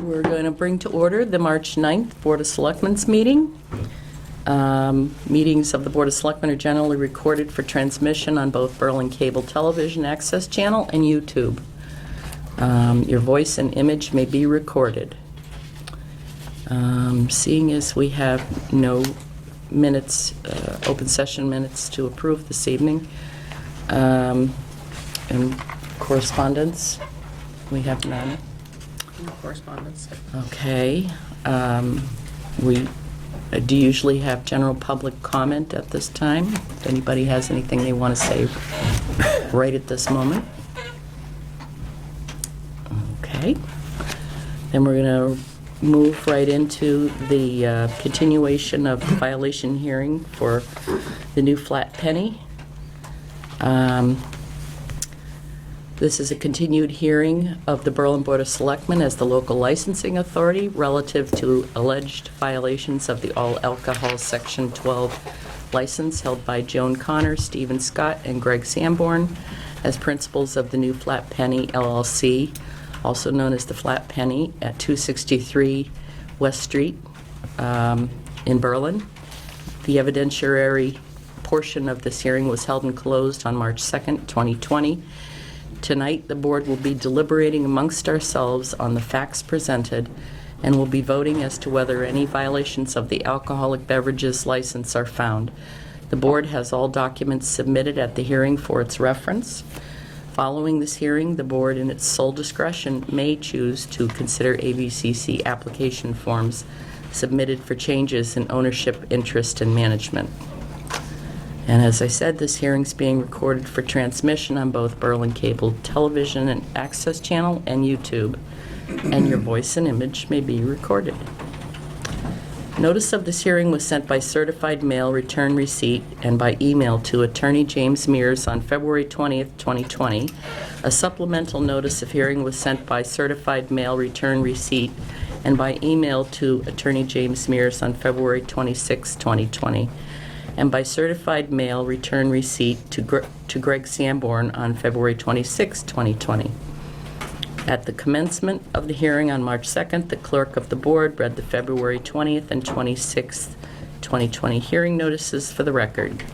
We're going to bring to order the March 9th Board of Selectmen's meeting. Meetings of the Board of Selectmen are generally recorded for transmission on both Berlin Cable Television Access Channel and YouTube. Your voice and image may be recorded. Seeing as we have no minutes, open session minutes to approve this evening, and correspondence, we have none. No correspondence. Okay. We do usually have general public comment at this time. If anybody has anything they want to say right at this moment. Okay. Then we're going to move right into the continuation of the violation hearing for the new flat penny. This is a continued hearing of the Berlin Board of Selectmen as the local licensing authority relative to alleged violations of the all alcohol Section 12 license held by Joan Connor, Stephen Scott, and Greg Sanborn as principals of the new Flat Penny LLC, also known as the Flat Penny, at 263 West Street in Berlin. The evidentiary portion of this hearing was held and closed on March 2nd, 2020. Tonight, the board will be deliberating amongst ourselves on the facts presented and will be voting as to whether any violations of the alcoholic beverages license are found. The board has all documents submitted at the hearing for its reference. Following this hearing, the board, in its sole discretion, may choose to consider ABCC application forms submitted for changes in ownership, interest, and management. And as I said, this hearing's being recorded for transmission on both Berlin Cable Television and Access Channel and YouTube, and your voice and image may be recorded. Notice of this hearing was sent by certified mail return receipt and by email to Attorney James Mears on February 20th, 2020. A supplemental notice of hearing was sent by certified mail return receipt and by email to Attorney James Mears on February 26, 2020. And by certified mail return receipt to Greg Sanborn on February 26, 2020. At the commencement of the hearing on March 2nd, the clerk of the board read the February 20th and 26th, 2020 hearing notices for the record.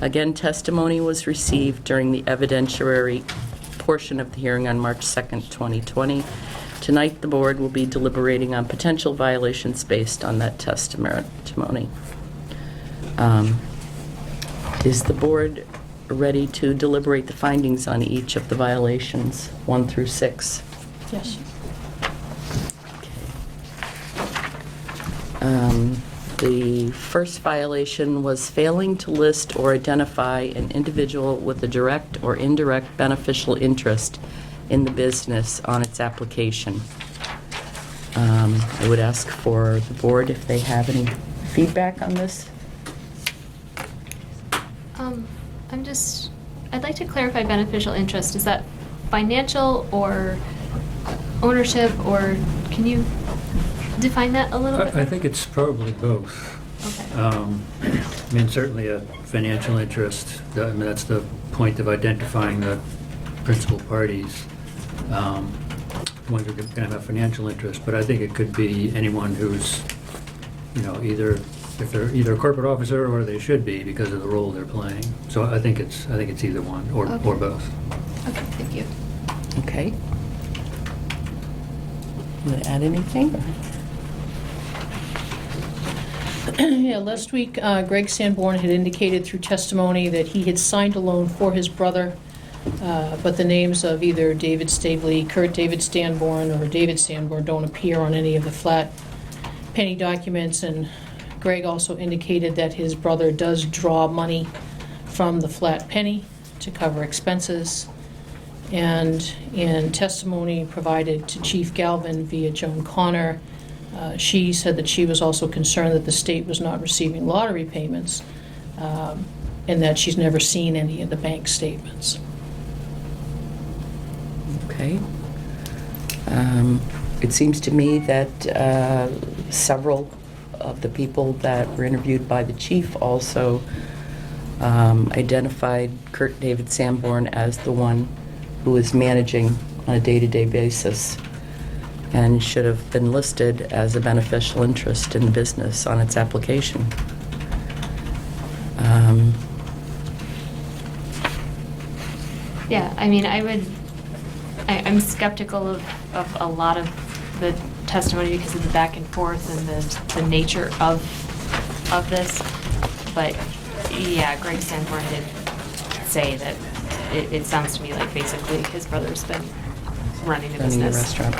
Again, testimony was received during the evidentiary portion of the hearing on March 2nd, 2020. Tonight, the board will be deliberating on potential violations based on that testimony. Is the board ready to deliberate the findings on each of the violations, 1 through 6? Yes. Okay. The first violation was failing to list or identify an individual with a direct or indirect beneficial interest in the business on its application. I would ask for the board if they have any feedback on this. I'd like to clarify beneficial interest. Is that financial or ownership, or can you define that a little bit? I think it's probably both. Okay. I mean, certainly a financial interest, I mean, that's the point of identifying the principal parties. Ones who are going to have financial interest, but I think it could be anyone who's, you know, if they're either a corporate officer or they should be because of the role they're playing. So I think it's either one or both. Okay, thank you. Okay. You want to add anything? Yeah, last week, Greg Sanborn had indicated through testimony that he had signed a loan for his brother, but the names of either David Stavely, Kurt David Sanborn, or David Sanborn don't appear on any of the flat penny documents, and Greg also indicated that his brother does draw money from the flat penny to cover expenses. And in testimony provided to Chief Galvin via Joan Connor, she said that she was also concerned that the state was not receiving lottery payments, and that she's never seen any of the bank statements. Okay. It seems to me that several of the people that were interviewed by the chief also identified Kurt David Sanborn as the one who is managing on a day-to-day basis and should have been listed as a beneficial interest in the business on its application. Yeah, I mean, I'm skeptical of a lot of the testimony because of the back and forth and the nature of this. But yeah, Greg Sanborn did say that it sounds to me like basically his brother's been running the Running the business. restaurant.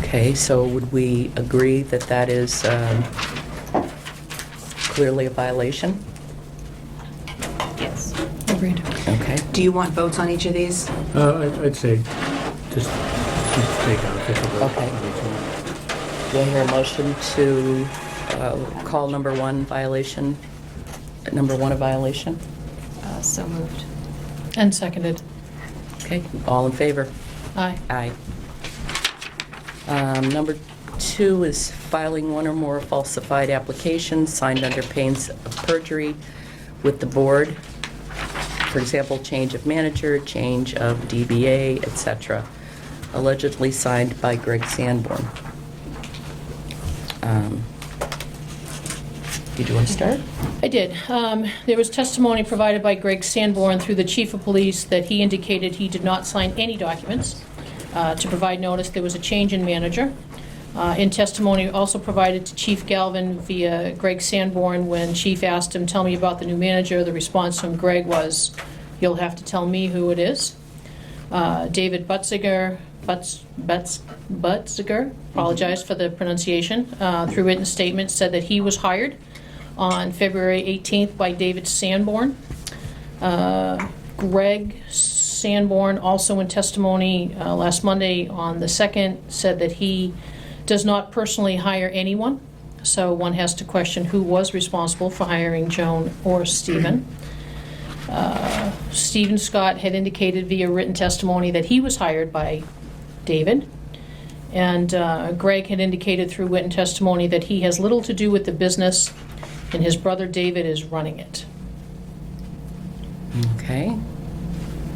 Okay, so would we agree that that is clearly a violation? Yes. Agreed. Okay. Do you want votes on each of these? I'd say just take an official vote. Okay. on each one. Do I hear a motion to call number one a violation? So moved. And seconded. Okay, all in favor? Aye. Aye. Number two is filing one or more falsified applications signed under pains of perjury with the board. For example, change of manager, change of DBA, etc. Allegedly signed by Greg Sanborn. Did you want to start? I did. There was testimony provided by Greg Sanborn through the chief of police that he indicated he did not sign any documents to provide notice there was a change in manager. In testimony also provided to Chief Galvin via Greg Sanborn, when Chief asked him, "Tell me about the new manager," the response from Greg was, "You'll have to tell me who it is." David Butziger, apologize for the pronunciation, through written statement said that he was hired on February 18th by David Sanborn. Greg Sanborn, also in testimony last Monday on the 2nd, said that he does not personally hire anyone, so one has to question who was responsible for hiring Joan or Stephen. Stephen Scott had indicated via written testimony that he was hired by David, and Greg had indicated through written testimony that he has little to do with the business and his brother David is running it. Okay.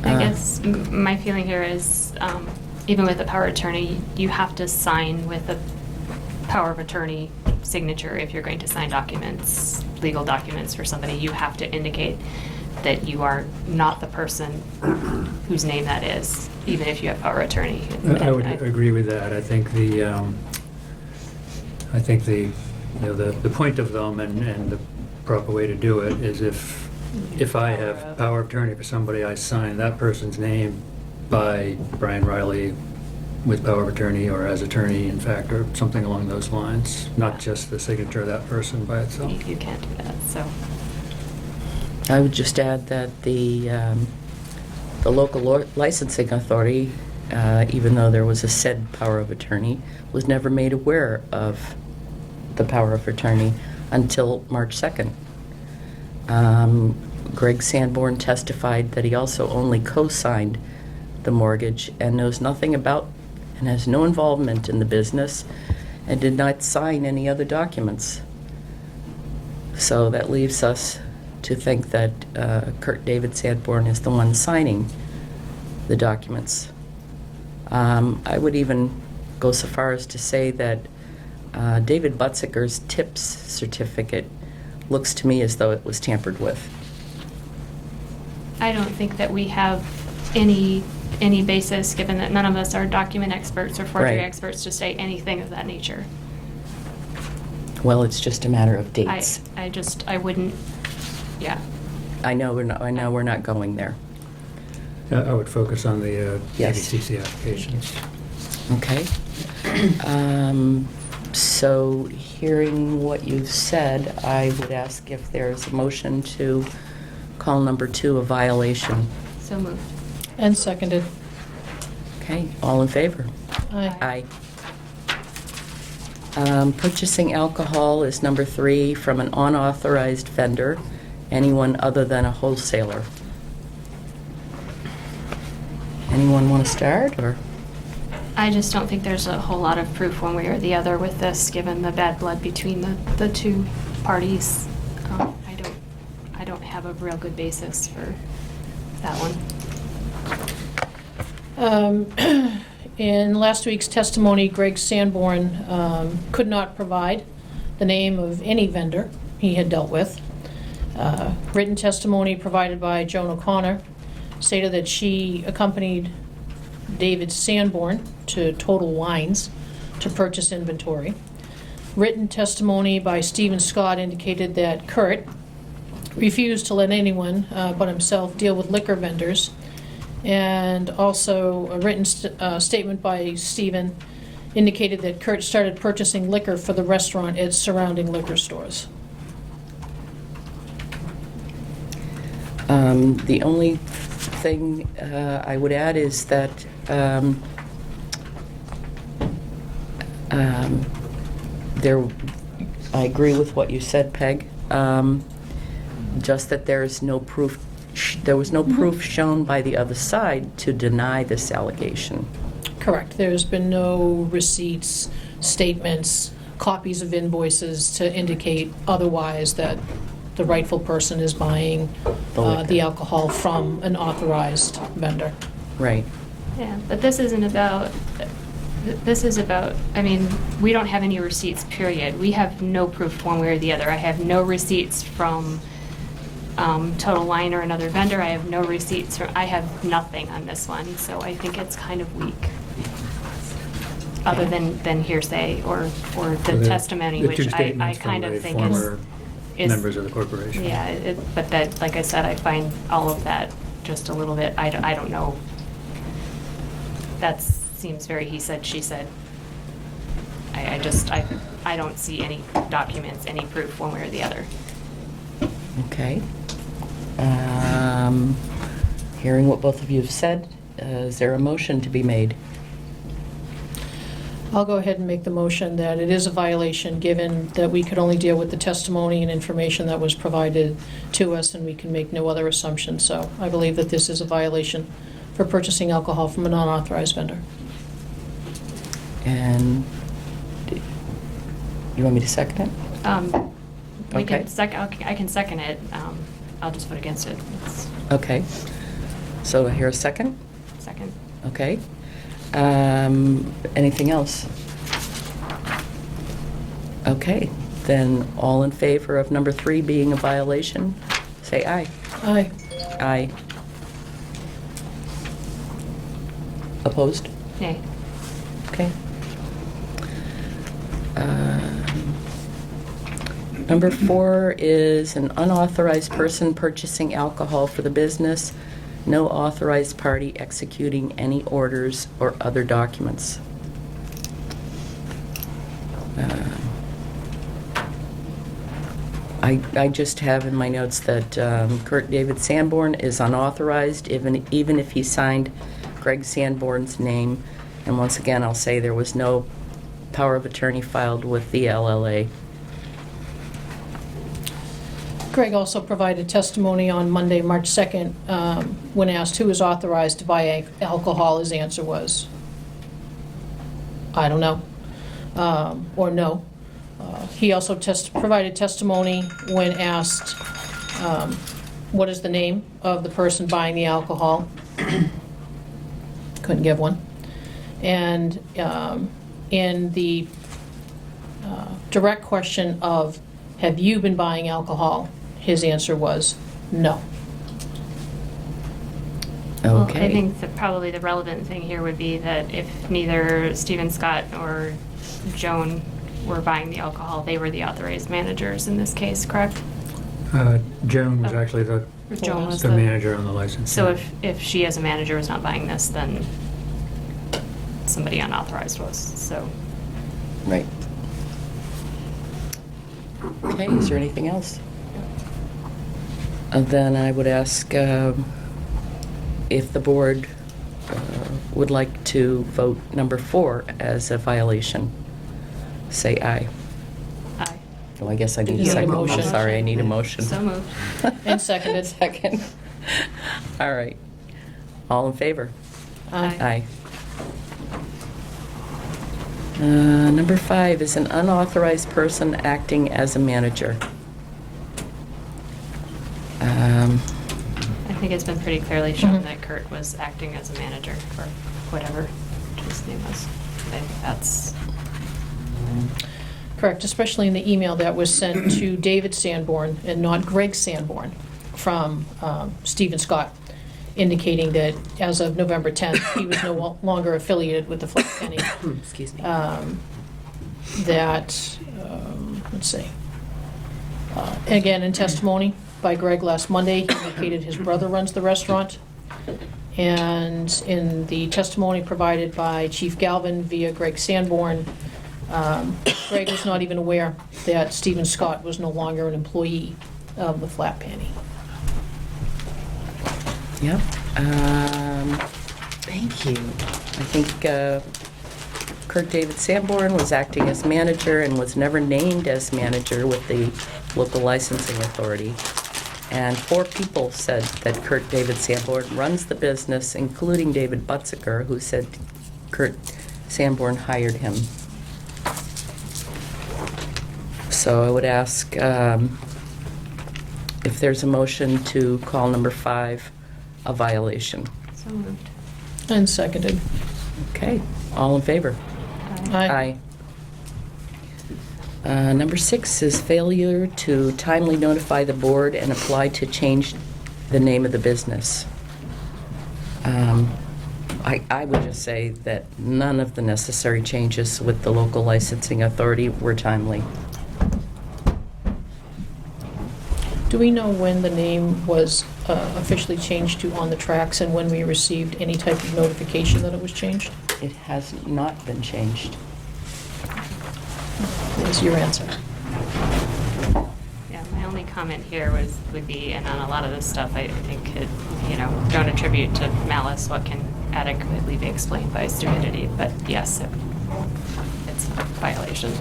I guess my feeling here is, even with the power of attorney, you have to sign with a power of attorney signature if you're going to sign documents, legal documents for somebody. You have to indicate that you are not the person whose name that is, even if you have power of attorney. I would agree with that. I think the point of them and the proper way to do it is if I have power of attorney for somebody, I sign that person's name by Brian Riley with power of attorney or as attorney, in fact, or something along those lines, not just the signature of that person by itself. You can't do that, so. I would just add that the local licensing authority, even though there was a said power of attorney, was never made aware of the power of attorney until March 2nd. Greg Sanborn testified that he also only co-signed the mortgage and knows nothing about and has no involvement in the business and did not sign any other documents. So that leaves us to think that Kurt David Sanborn is the one signing the documents. I would even go so far as to say that David Butziger's tips certificate looks to me as though it was tampered with. I don't think that we have any basis, given that none of us are document experts or forgery Right. experts, to say anything of that nature. Well, it's just a matter of dates. I wouldn't, yeah. I know we're not going there. I would focus on the Yes. ADCC applications. Okay. So, hearing what you've said, I would ask if there's a motion to call number 2 a violation. So moved. And seconded. Okay, all in favor? Aye. Aye. Purchasing alcohol is number 3 from an unauthorized vendor, anyone other than a wholesaler. Anyone want to start, or? I just don't think there's a whole lot of proof one way or the other with this, given the bad blood between the two parties. I don't have a real good basis for that one. In last week's testimony, Greg Sanborn could not provide the name of any vendor he had dealt with. Written testimony provided by Joan O'Connor stated that she accompanied David Sanborn to Total Wines to purchase inventory. Written testimony by Stephen Scott indicated that Kurt refused to let anyone but himself deal with liquor vendors. And also a written statement by Stephen indicated that Kurt started purchasing liquor for the restaurant at surrounding liquor stores. The only thing I would add is that there, I agree with what you said, Peg. Just that there is no proof. There was no proof shown by the other side to deny this allegation. Correct. There's been no receipts, statements, copies of invoices to indicate otherwise that the rightful person is buying The liquor. the alcohol from an authorized vendor. Right. Yeah, but this isn't about, this is about, I mean, we don't have any receipts, period. We have no proof one way or the other. I have no receipts from Total Wine or another vendor. I have no receipts from, I have nothing on this one, so I think it's kind of weak. Other than hearsay or the testimony, which I kind of think Former is members of the corporation. Yeah, but that, like I said, I find all of that just a little bit, I don't know. That seems very he said, she said. I don't see any documents, any proof one way or the other. Okay. Hearing what both of you have said, is there a motion to be made? I'll go ahead and make the motion that it is a violation, given that we could only deal with the testimony and information that was provided to us, and we can make no other assumptions. So I believe that this is a violation for purchasing alcohol from a non-authorized vendor. And you want me to second it? We Okay. can I can second it. I'll just vote against it. It's Okay. So I hear a second? second. Okay. Anything else? Okay, then all in favor of number 3 being a violation, say aye. Aye. Aye. Opposed? Nay. Okay. Number 4 is an unauthorized person purchasing alcohol for the business, no authorized party executing any orders or other documents. I just have in my notes that Kurt David Sanborn is unauthorized, even if he signed Greg Sanborn's name. And once again, I'll say there was no power of attorney filed with the LLA. Greg also provided testimony on Monday, March 2nd, when asked who is authorized to buy alcohol. His answer was, I don't know, or no. He also provided testimony when asked what is the name of the person buying the alcohol. Couldn't give one. And in the direct question of, have you been buying alcohol? His answer was no. Well, Okay. I think that probably the relevant thing here would be that if neither Stephen Scott or Joan were buying the alcohol, they were the authorized managers in this case, correct? Joan was actually Or Joan was the manager on the license. So if she as a manager was not buying this, then somebody unauthorized was, so. Right. Okay, is there anything else? Then I would ask if the board would like to vote number 4 as a violation. Say aye. Aye. Oh, I guess I need You a need a second. I'm motion. sorry, I need a motion. So moved. And seconded. Second. All right. All in favor? Aye. Aye. Number 5 is an unauthorized person acting as a manager. I think it's been pretty clearly shown Mhm. that Kurt was acting as a manager or whatever. his name was. I think that's, Correct, especially in the email that was sent to David Sanborn and not Greg Sanborn from Stephen Scott, indicating that as of November 10th, he was no longer affiliated with the Flat Penny. Excuse me. That, let's see. Again, in testimony by Greg last Monday, he indicated his brother runs the restaurant. And in the testimony provided by Chief Galvin via Greg Sanborn, Greg was not even aware that Stephen Scott was no longer an employee of the Flat Penny. Yep. Thank you. I think Kurt David Sanborn was acting as manager and was never named as manager with the local licensing authority. And 4 people said that Kurt David Sanborn runs the business, including David Butziker, who said Kurt Sanborn hired him. So I would ask if there's a motion to call number 5 a violation. so moved. And seconded. Okay, all in favor? Aye. Number 6 is failure to timely notify the board and apply to change the name of the business. I would just say that none of the necessary changes with the local licensing authority were timely. Do we know when the name was officially changed to On the Tracks and when we received any type of notification that it was changed? It has not been changed. Is your answer? Yeah, my only comment here would be, and on a lot of this stuff, I think it, don't attribute to malice what can adequately be explained by stupidity, but yes, it's a violation.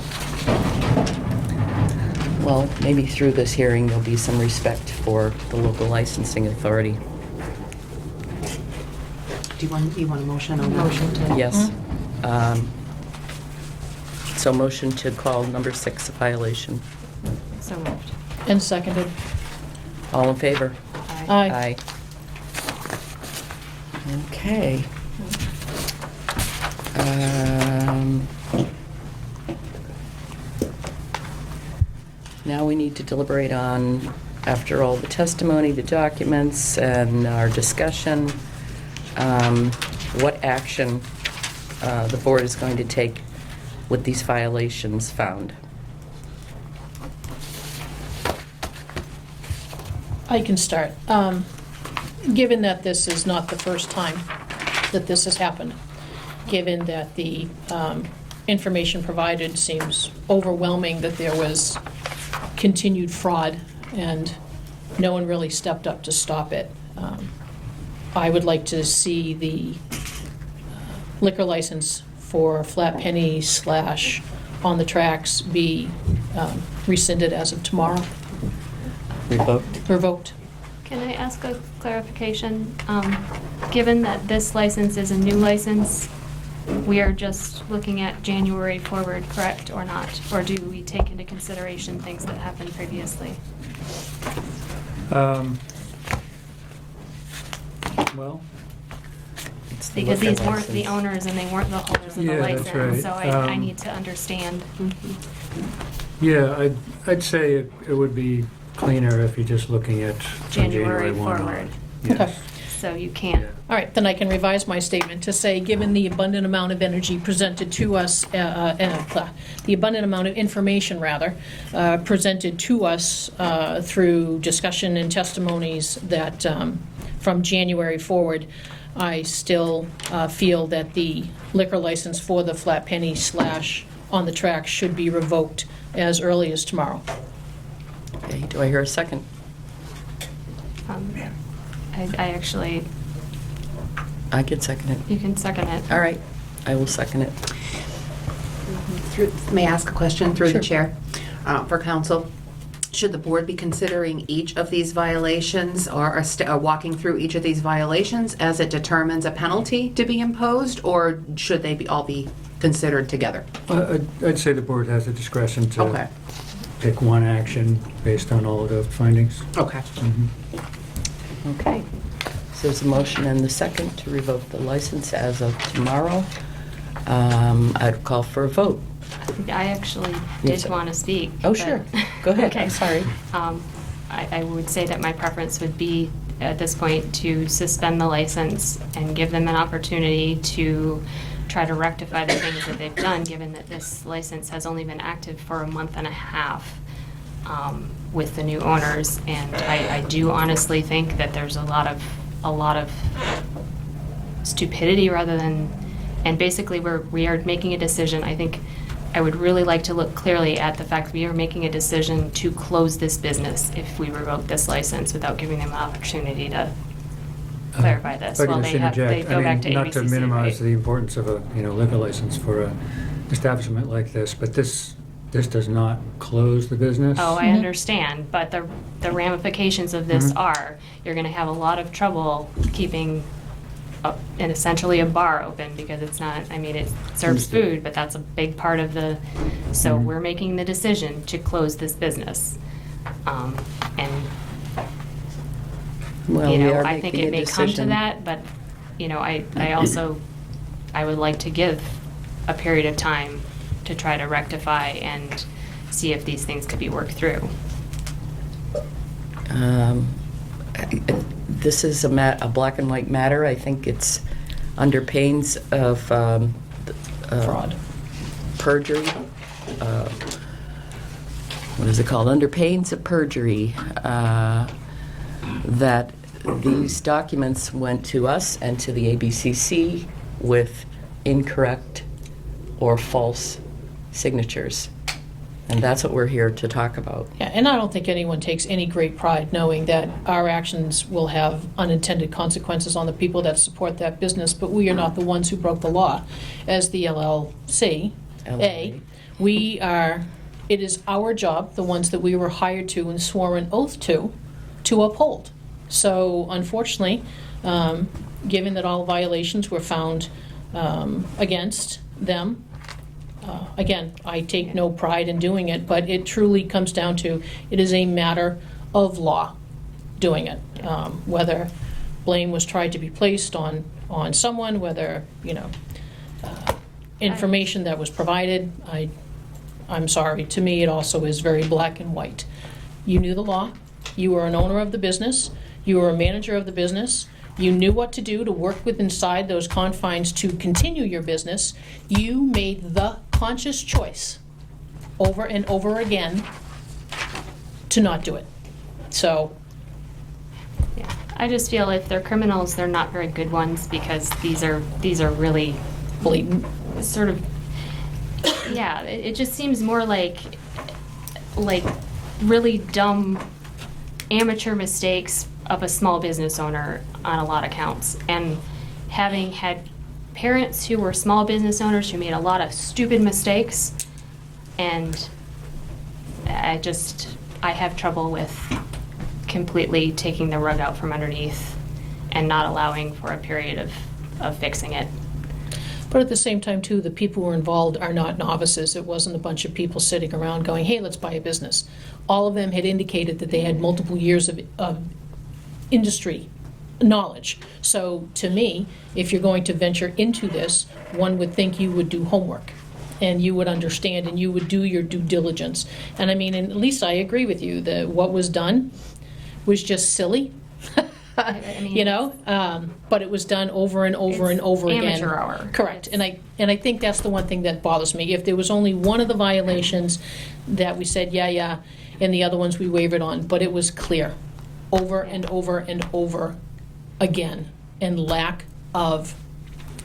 Well, maybe through this hearing, there'll be some respect for the local licensing authority. Do you want a motion on that? Motion to. Yes. So motion to call number 6 a violation. So moved. And seconded. All in favor? Aye. Okay. Now we need to deliberate on, after all the testimony, the documents, and our discussion, what action the board is going to take with these violations found. I can start. Given that this is not the first time that this has happened, given that the information provided seems overwhelming that there was continued fraud and no one really stepped up to stop it, I would like to see the liquor license for Flat Penny / On the Tracks be rescinded as of tomorrow, Revoked? revoked. Can I ask a clarification? Given that this license is a new license, we are just looking at January forward, correct, or not? Or do we take into consideration things that happened previously? Well, It's the Because liquor these weren't the license. owners and they weren't the holders of the Yeah, that's license, so right. I need to understand. yeah, I'd say it would be cleaner if you're just looking at from January January 1 on. forward. Okay. Yes. So you can't. Yeah. All right, then I can revise my statement to say, given the abundant amount of energy presented to us, the abundant amount of information, rather, presented to us through discussion and testimonies that from January forward, I still feel that the liquor license for the Flat Penny / On the Tracks should be revoked as early as tomorrow. Okay, do I hear a second? I actually, I can second it. you can second it. All right, I will second it. May I ask a question through the Sure. chair for council? Should the board be considering each of these violations or walking through each of these violations as it determines a penalty to be imposed, or should they all be considered together? I'd say the board has the discretion Okay. to pick one action based on all of the findings. Okay. Mhm. Okay. So there's a motion and the second to revoke the license as of tomorrow. I'd call for a vote. I actually You did said- want to speak. Oh, but- sure. Go ahead. Okay. I'm sorry. I would say that my preference would be, at this point, to suspend the license and give them an opportunity to try to rectify the things that they've done, given that this license has only been active for a month and a half with the new owners. And I do honestly think that there's a lot of stupidity rather than, and basically we are making a decision. I think I would really like to look clearly at the fact that we are making a decision to close this business if we revoke this license without giving them an opportunity to clarify this. If I While could they just have, they interject, go back I to mean, not to ABCC, minimize right? the importance of a, liquor license for a establishment like this, but this does not close the business. Oh, I understand, but the ramifications of this Mhm. are, you're gonna have a lot of trouble keeping and essentially a bar open, because it's not, I mean, it serves Understood. food, but that's a big part of the, so Mhm. we're making the decision to close this business. And, Well, you we know, are I think making it a may come to decision. that, but, you know, I also, I would like to give a period of time to try to rectify and see if these things could be worked through. This is a black and white matter. I think it's under pains of Fraud. perjury. What is it called? Under pains of perjury, that these documents went to us and to the ABCC with incorrect or false signatures. And that's what we're here to talk about. Yeah, and I don't think anyone takes any great pride knowing that our actions will have unintended consequences on the people that support that business, but we are not the ones who broke the law. As the LLC, it is our job, the ones that we were hired to and swore an oath to uphold. So unfortunately, given that all violations were found against them, again, I take no pride in doing it, but it truly comes down to, it is a matter of law doing it. Whether blame was tried to be placed on someone, whether, information that was provided, I'm sorry, to me, it also is very black and white. You knew the law, you were an owner of the business, you were a manager of the business, you knew what to do to work with inside those confines to continue your business. You made the conscious choice over and over again to not do it. So, Yeah, I just feel if they're criminals, they're not very good ones, because these are really blatant. sort of, yeah, it just seems more like really dumb amateur mistakes of a small business owner on a lot of counts. And having had parents who were small business owners who made a lot of stupid mistakes, and I have trouble with completely taking the rug out from underneath and not allowing for a period of fixing it. But at the same time, too, the people who were involved are not novices. It wasn't a bunch of people sitting around going, hey, let's buy a business. All of them had indicated that they had multiple years of industry knowledge. So to me, if you're going to venture into this, one would think you would do homework and you would understand and you would do your due diligence. And I mean, and at least I agree with you that what was done was just silly. I mean, But it was done over and over It's and over again. amateur hour. Correct. And I think that's the one thing that bothers me. If there was only one of the violations that we said, yeah, and the other ones we wavered on, but it was clear over and over and over again, and lack of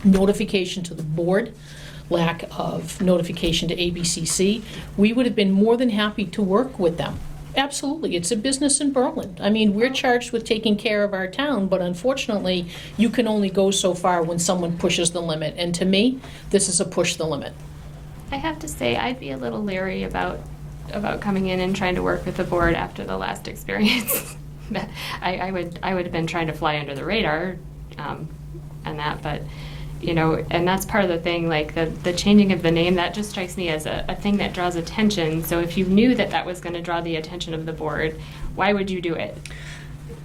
notification to the board, lack of notification to ABCC, we would have been more than happy to work with them. Absolutely, it's a business in Berlin. I mean, we're charged with taking care of our town, but unfortunately, you can only go so far when someone pushes the limit. And to me, this is a push the limit. I have to say, I'd be a little leery about coming in and trying to work with the board after the last experience. I would have been trying to fly under the radar, and that, but and that's part of the thing. Like the changing of the name, that just strikes me as a thing that draws attention. So if you knew that was going to draw the attention of the board, why would you do it?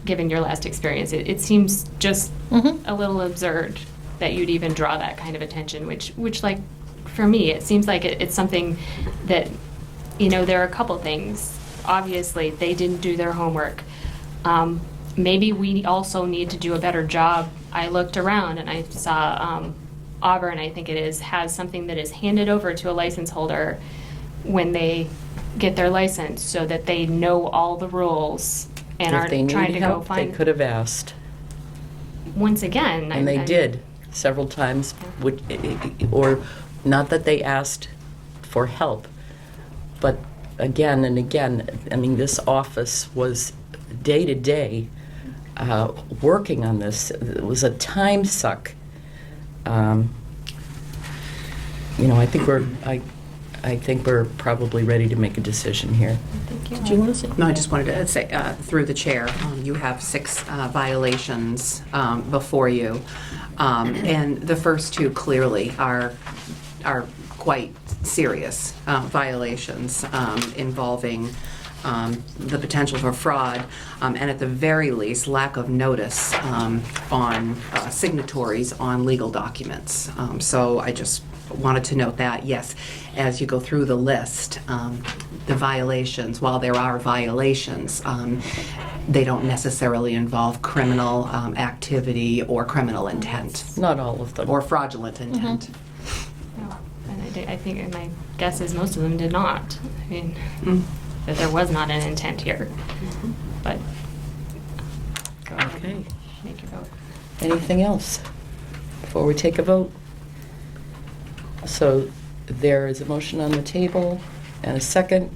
Given your last experience, it seems just a little absurd. that you'd even draw that kind of attention, which like, for me, it seems like it's something that, there are a couple things. Obviously, they didn't do their homework. Maybe we also need to do a better job. I looked around and I saw Auburn, I think it is, has something that is handed over to a license holder when they get their license, so that they know all the rules and If they aren't trying need to go help, they find. could have asked. Once again, And they did several times, or not that they asked for help, but again and again, I mean, this office was day to day working on this. It was a time suck. I think we're probably ready to make a decision here. Did you want to say? No, I just wanted to say, through the chair, you have 6 violations before you. And the first 2 clearly are quite serious violations involving the potential for fraud, and at the very least, lack of notice on signatories on legal documents. So I just wanted to note that, yes, as you go through the list, the violations, while there are violations, they don't necessarily involve criminal activity or criminal intent, Not all of them. or fraudulent intent. No. And I think, and my guess is most of them did not. I mean, Mm. that there was not an intent here. But go ahead Okay. and make your vote. Anything else before we take a vote? So there is a motion on the table and a second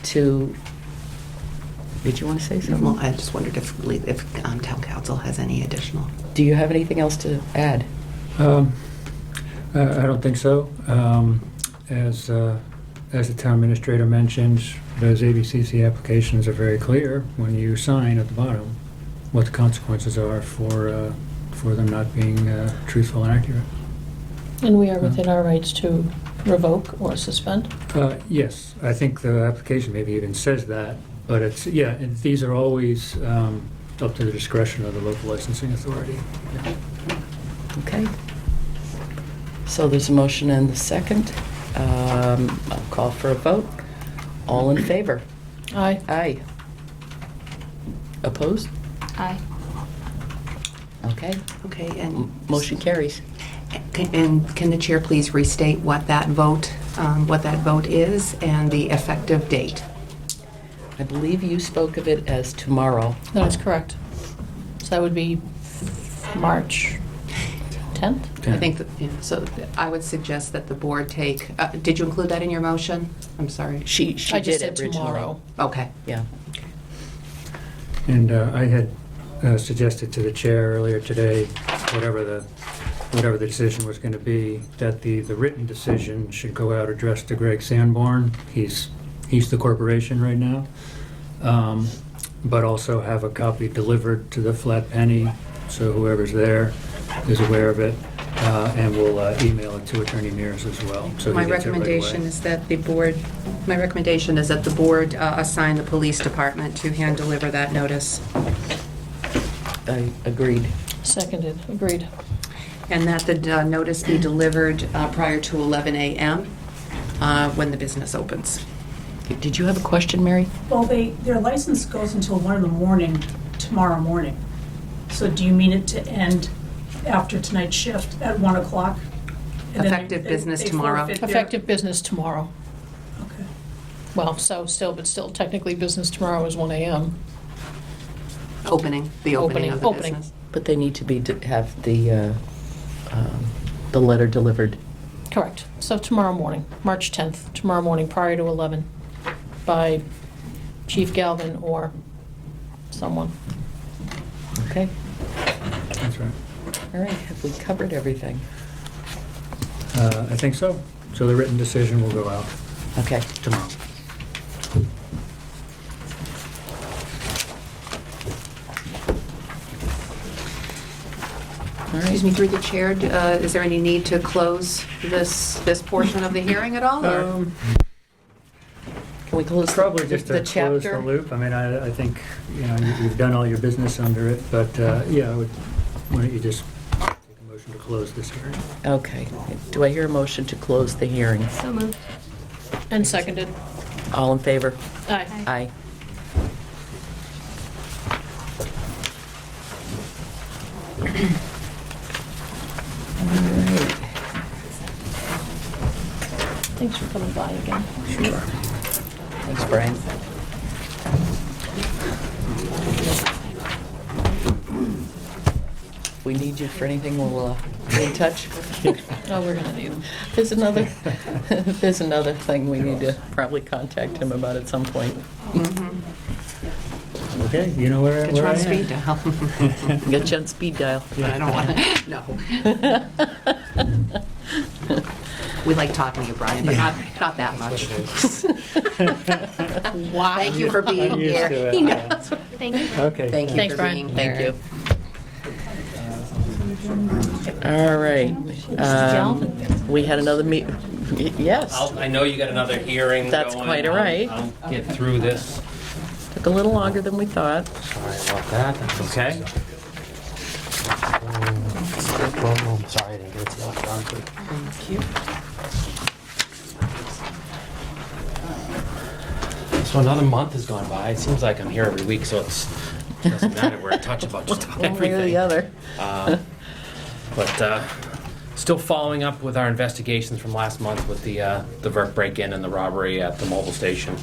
to, did you want to say something? Well, I just wondered if town council has any additional. Do you have anything else to add? I don't think so. As the town administrator mentioned, those ABCC applications are very clear when you sign at the bottom what the consequences are for them not being truthful and accurate. And we are within our rights to revoke or suspend? Yes, I think the application maybe even says that, but these are always up to the discretion of the local licensing authority. Okay. So there's a motion and a second. I'll call for a vote. All in favor? Aye. Aye. Opposed? Aye. Okay. Okay, and Motion carries. can the chair please restate what that vote is and the effective date? I believe you spoke of it as tomorrow. That is correct. So that would be March 10th? I think, so I would suggest that the board take, did you include that in your motion? I'm sorry. She I did just said originally. tomorrow. Okay. Yeah. And I had suggested to the chair earlier today, whatever the decision was going to be, that the written decision should go out addressed to Greg Sanborn. He's the corporation right now. But also have a copy delivered to the Flat Penny, so whoever's there is aware of it. And we'll email it to Attorney Mears as well. So he My gets it right recommendation away. is that the board assign the police department to hand deliver that notice, I agreed. Seconded, agreed. and that the notice be delivered prior to 11 a.m. When the business opens. Did you have a question, Mary? Well, their license goes until 1 in the morning, tomorrow morning. So do you mean it to end after tonight's shift at 1 o'clock? And then Effective business tomorrow. forfeit their- Effective business tomorrow. Okay. Well, so still, but still technically business tomorrow is 1 a.m. Opening, the opening of the Opening. business. But they need to have the letter delivered. Correct. So tomorrow morning, March 10th, tomorrow morning prior to 11 by Chief Galvin or someone. Okay. That's right. All right. Have we covered everything? I think so. So the written decision will go out Okay. tomorrow. All Excuse me, right. through the chair, is there any need to close this portion of the hearing at all? or- Can we close Probably just the to close the chapter? loop. I mean, I think, you've done all your business under it, but, why don't you just take a motion motion to close this hearing. Okay. Do I hear a motion to close the hearing? So moved. And seconded. All in favor? Aye. Aye. Thanks for coming by again. Sure. Thanks, Brian. If we need you for anything, we'll be in touch. Oh, we're gonna need them. There's another thing we need to probably contact him about at some point. Okay, you know where Get you I on am. speed dial. Get you on speed dial. I don't want to, no. We like talking to you, Brian, but not that much. Wow. Thank you for being I'm used here. to it. He knows. Thank you. Okay. Thank you Thanks, for Brian. being Thank here. you. All right. We had another yes. I know you got another hearing That's going. quite all right. I'll get through this. Took a little longer than we thought. Sorry about that. That's okay. Sorry, I didn't get it to you electronically. Thank you. So another month has gone by. It seems like I'm here every week, so it doesn't matter. We're in touch about just about One way or everything. the other. But still following up with our investigations from last month with the Verk break-in and the robbery at the mobile station.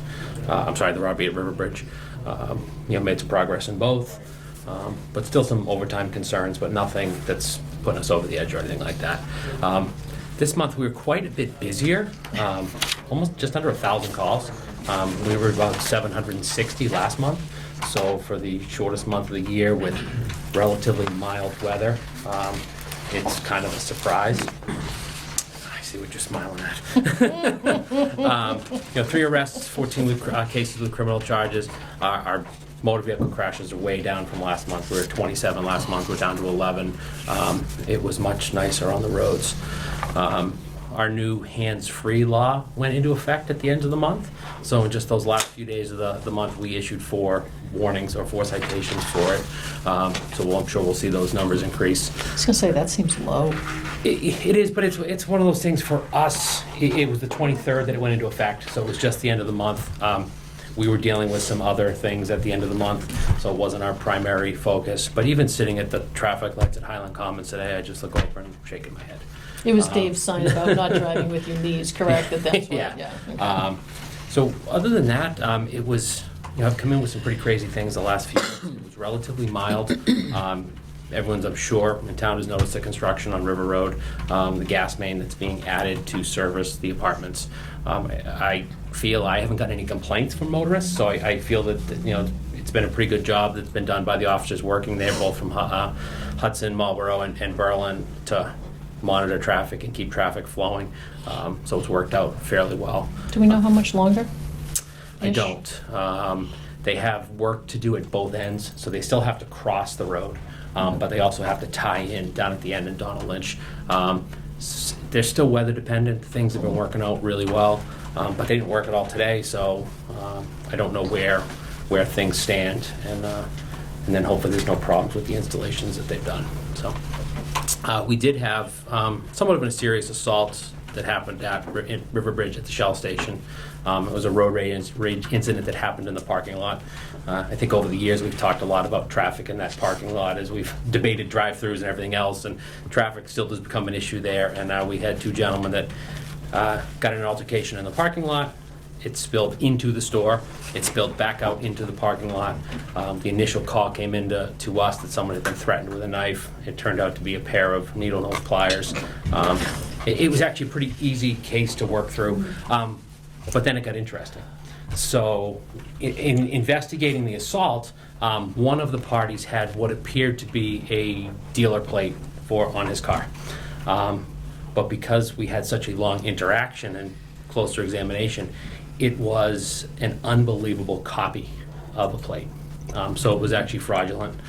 I'm sorry, the robbery at River Bridge. Made some progress in both, but still some overtime concerns, but nothing that's putting us over the edge or anything like that. This month we were quite a bit busier, almost just under 1,000 calls. We were about 760 last month. So for the shortest month of the year with relatively mild weather, it's kind of a surprise. I see what you're smiling at. 3 arrests, 14 cases with criminal charges. Our motor vehicle crashes are way down from last month. We were at 27 last month. We're down to 11. It was much nicer on the roads. Our new hands-free law went into effect at the end of the month. So in just those last few days of the month, we issued 4 warnings or 4 citations for it. So I'm sure we'll see those numbers increase. I was gonna say, that seems low. It is, but it's one of those things for us. It was the 23rd that it went into effect, so it was just the end of the month. We were dealing with some other things at the end of the month, so it wasn't our primary focus. But even sitting at the traffic lights at Highland Commons today, I just look over and shaking my head. It was Dave's sign about not driving with your knees, correct? That's what, Yeah. okay. So other than that, it was, I've come in with some pretty crazy things the last few months. It was relatively mild. Everyone's, I'm sure, in town has noticed the construction on River Road, the gas main that's being added to service the apartments. I feel I haven't got any complaints from motorists, so I feel that, it's been a pretty good job that's been done by the officers working there, both from Hudson, Marlboro, and Berlin, to monitor traffic and keep traffic flowing. So it's worked out fairly well. Do we know how much longer? I don't. They have work to do at both ends, so they still have to cross the road, but they also have to tie in down at the end in Donald Lynch. They're still weather dependent. Things have been working out really well, but they didn't work at all today, so I don't know where things stand, and then hopefully there's no problems with the installations that they've done. So we did have somewhat of a serious assault that happened at River Bridge at the Shell station. It was a road rage incident that happened in the parking lot. I think over the years we've talked a lot about traffic in that parking lot as we've debated drive-throughs and everything else, and traffic still does become an issue there. And we had 2 gentlemen that got in an altercation in the parking lot. It spilled into the store. It spilled back out into the parking lot. The initial call came in to us that someone had been threatened with a knife. It turned out to be a pair of needle nose pliers. It was actually a pretty easy case to work through, but then it got interesting. So in investigating the assault, one of the parties had what appeared to be a dealer plate on his car. But because we had such a long interaction and closer examination, it was an unbelievable copy of a plate. So it was actually fraudulent.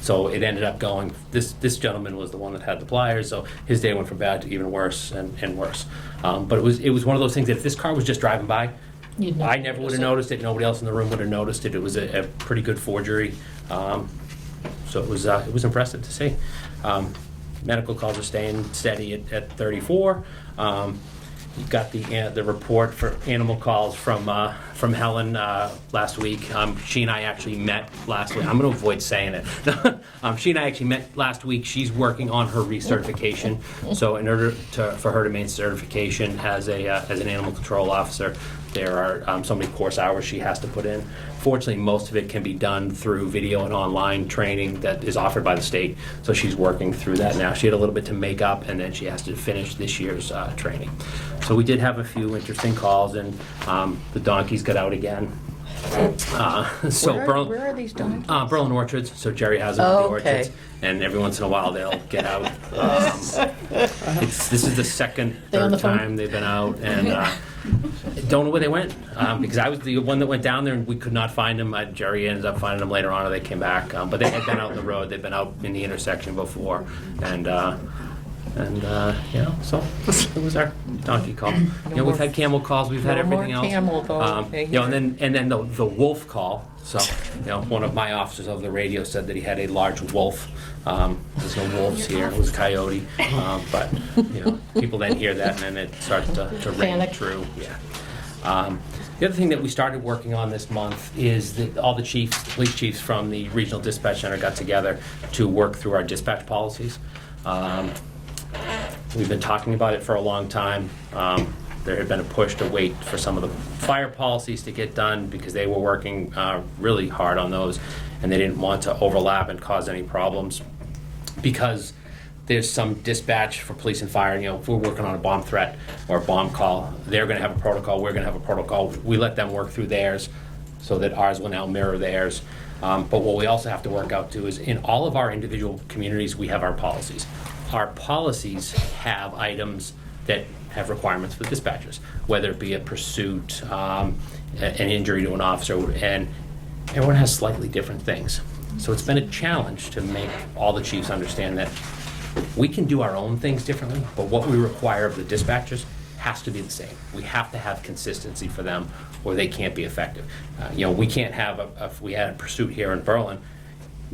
So it ended up going, this gentleman was the one that had the pliers, so his day went from bad to even worse and worse. But it was one of those things that if this car was just driving by, You'd never I never would have noticed it. Nobody else in the room would have noticed it. It was a pretty good forgery. So it was impressive to see. medical calls are staying steady at 34. You got the report for animal calls from Helen last week. She and I actually met last week. I'm going to avoid saying it. She and I actually met last week. She's working on her recertification. So in order for her to maintain certification as an animal control officer, there are so many course hours she has to put in. Fortunately, most of it can be done through video and online training that is offered by the state. So she's working through that now. She had a little bit to make up, and then she has to finish this year's training. So we did have a few interesting calls, and the donkeys got out again. So Where are these donkeys? Berlin Orchards. So Jerry has them at the Oh, okay. orchards, and every once in a while they'll get out. This is the second, They on third the phone? time they've been out, and don't know where they went because I was the one that went down there and we could not find them. Jerry ended up finding them later on, or they came back. But they had been out on the road. They've been out in the intersection before, and so it was our donkey call. We've had camel calls, we've had No more everything else. camel, though. And then the wolf call. So, one of my officers over the radio said that he had a large wolf. There's no wolves here. It was a coyote. But people then hear that, and then it starts to ring Panic. true. Yeah. The other thing that we started working on this month is that all the police chiefs from the regional dispatch center got together to work through our dispatch policies. We've been talking about it for a long time. There had been a push to wait for some of the fire policies to get done because they were working really hard on those, and they didn't want to overlap and cause any problems. Because there's some dispatch for police and fire, if we're working on a bomb threat or a bomb call, they're going to have a protocol, we're going to have a protocol. We let them work through theirs so that ours will now mirror theirs. But what we also have to work out too is in all of our individual communities, we have our policies. Our policies have items that have requirements for dispatchers, whether it be a pursuit, an injury to an officer, and everyone has slightly different things. So it's been a challenge to make all the chiefs understand that we can do our own things differently, but what we require of the dispatchers has to be the same. We have to have consistency for them, or they can't be effective. We can't have if we had a pursuit here in Berlin,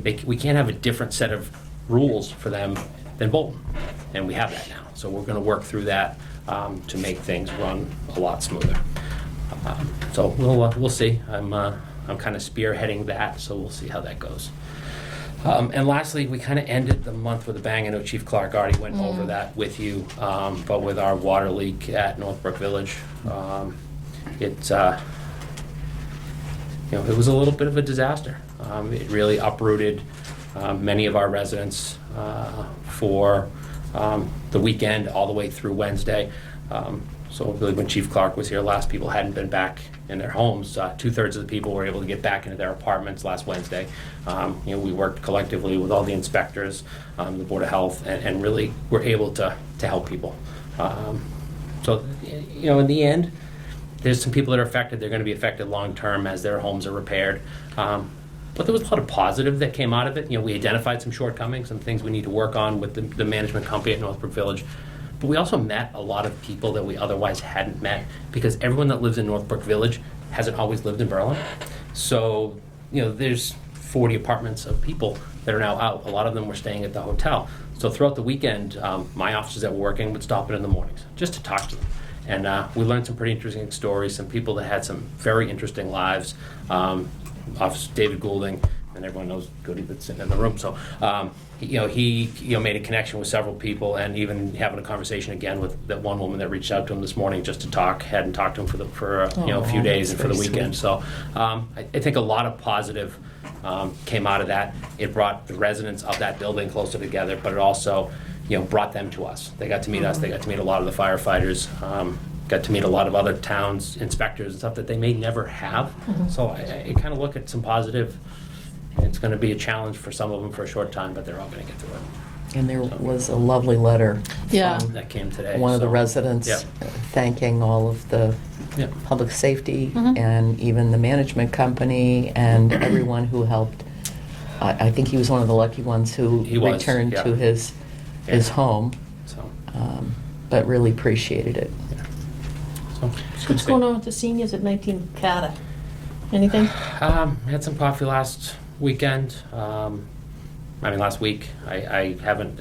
we can't have a different set of rules for them than Bolton, and we have that now. So we're going to work through that to make things run a lot smoother. So we'll see. I'm kind of spearheading that, so we'll see how that goes. And lastly, we kind of ended the month with a bang. I know Chief Clark already went over that with you, but with our water leak at Northbrook Village, it was a little bit of a disaster. It really uprooted many of our residents for the weekend all the way through Wednesday. So really when Chief Clark was here last, people hadn't been back in their homes. 2/3 of the people were able to get back into their apartments last Wednesday. We worked collectively with all the inspectors, the Board of Health, and really were able to help people. So in the end, there's some people that are affected. They're going to be affected long-term as their homes are repaired. But there was a lot of positive that came out of it. We identified some shortcomings, some things we need to work on with the management company at Northbrook Village. But we also met a lot of people that we otherwise hadn't met because everyone that lives in Northbrook Village hasn't always lived in Berlin. So, there's 40 apartments of people that are now out. A lot of them were staying at the hotel. So throughout the weekend, my officers that were working would stop in the mornings just to talk to them. And we learned some pretty interesting stories, some people that had some very interesting lives. Officer David Goulding, and everyone knows Goody that's sitting in the room. So, he made a connection with several people, and even having a conversation again with that one woman that reached out to him this morning just to talk. Hadn't talked to him for a few days and for the very weekend. sweet. So, I think a lot of positive came out of that. It brought the residents of that building closer together, but it also, brought them to us. They got to meet us. They got to meet a lot of the firefighters. Got to meet a lot of other towns, inspectors and stuff that they may never have. So I kind of look at some positive. It's going to be a challenge for some of them for a short time, but they're all going to get through it. And there was a lovely letter Yeah. from That came today. one of the so, residents Yep. thanking all of the Yep. public safety and even the management company and everyone who helped. I think he was one of the lucky ones who He was, returned yeah. to his Yeah. home, So, but really appreciated it. it's good to What's see. going on with the seniors at 19 Carter? Anything? Had some coffee last weekend. Last week. I haven't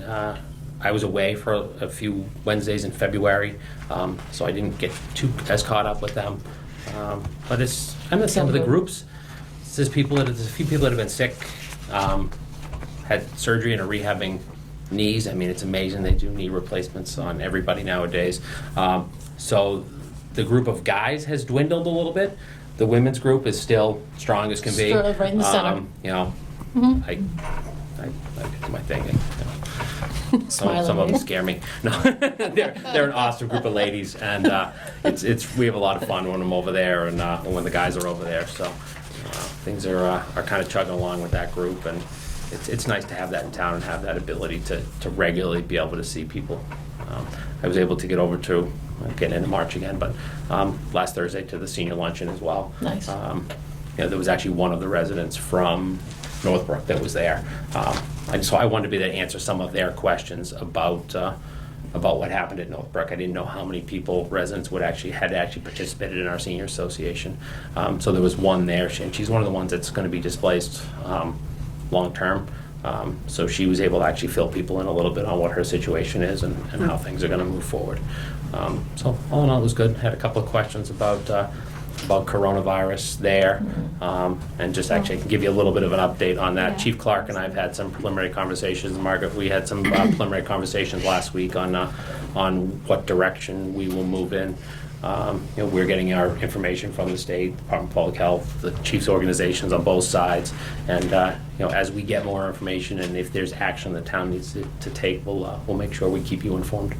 I was away for a few Wednesdays in February, so I didn't get as caught up with them. But I'm the same with the groups. There's a few people that have been sick, had surgery and are rehabbing knees. I mean, it's amazing. They do knee replacements on everybody nowadays. So the group of guys has dwindled a little bit. The women's group is still strong as can be. Still right in the center. You know, I do my thing. Some of Smiling them face. scare me. No, they're an awesome group of ladies, and we have a lot of fun when I'm over there and when the guys are over there. So things are kind of chugging along with that group, and it's nice to have that in town and have that ability to regularly be able to see people. I was able to get over to getting into March again, but last Thursday to the senior luncheon as well. Nice. There was actually one of the residents from Northbrook that was there. So I wanted to be there to answer some of their questions about what happened at Northbrook. I didn't know how many residents had actually participated in our senior association. So there was one there, and she's one of the ones that's going to be displaced long term. So she was able to actually fill people in a little bit on what her situation is and how things are going to move forward. So all in all, it was good. Had a couple of questions about coronavirus there, and just actually I can give you a little bit of an update on that. Yeah. Chief Clark and I have had some preliminary conversations. Margaret, we had some preliminary conversations last week on what direction we will move in. We're getting our information from the state Department of Public Health, the chiefs' organizations on both sides, and as we get more information and if there's action the town needs to take, we'll make sure we keep you informed.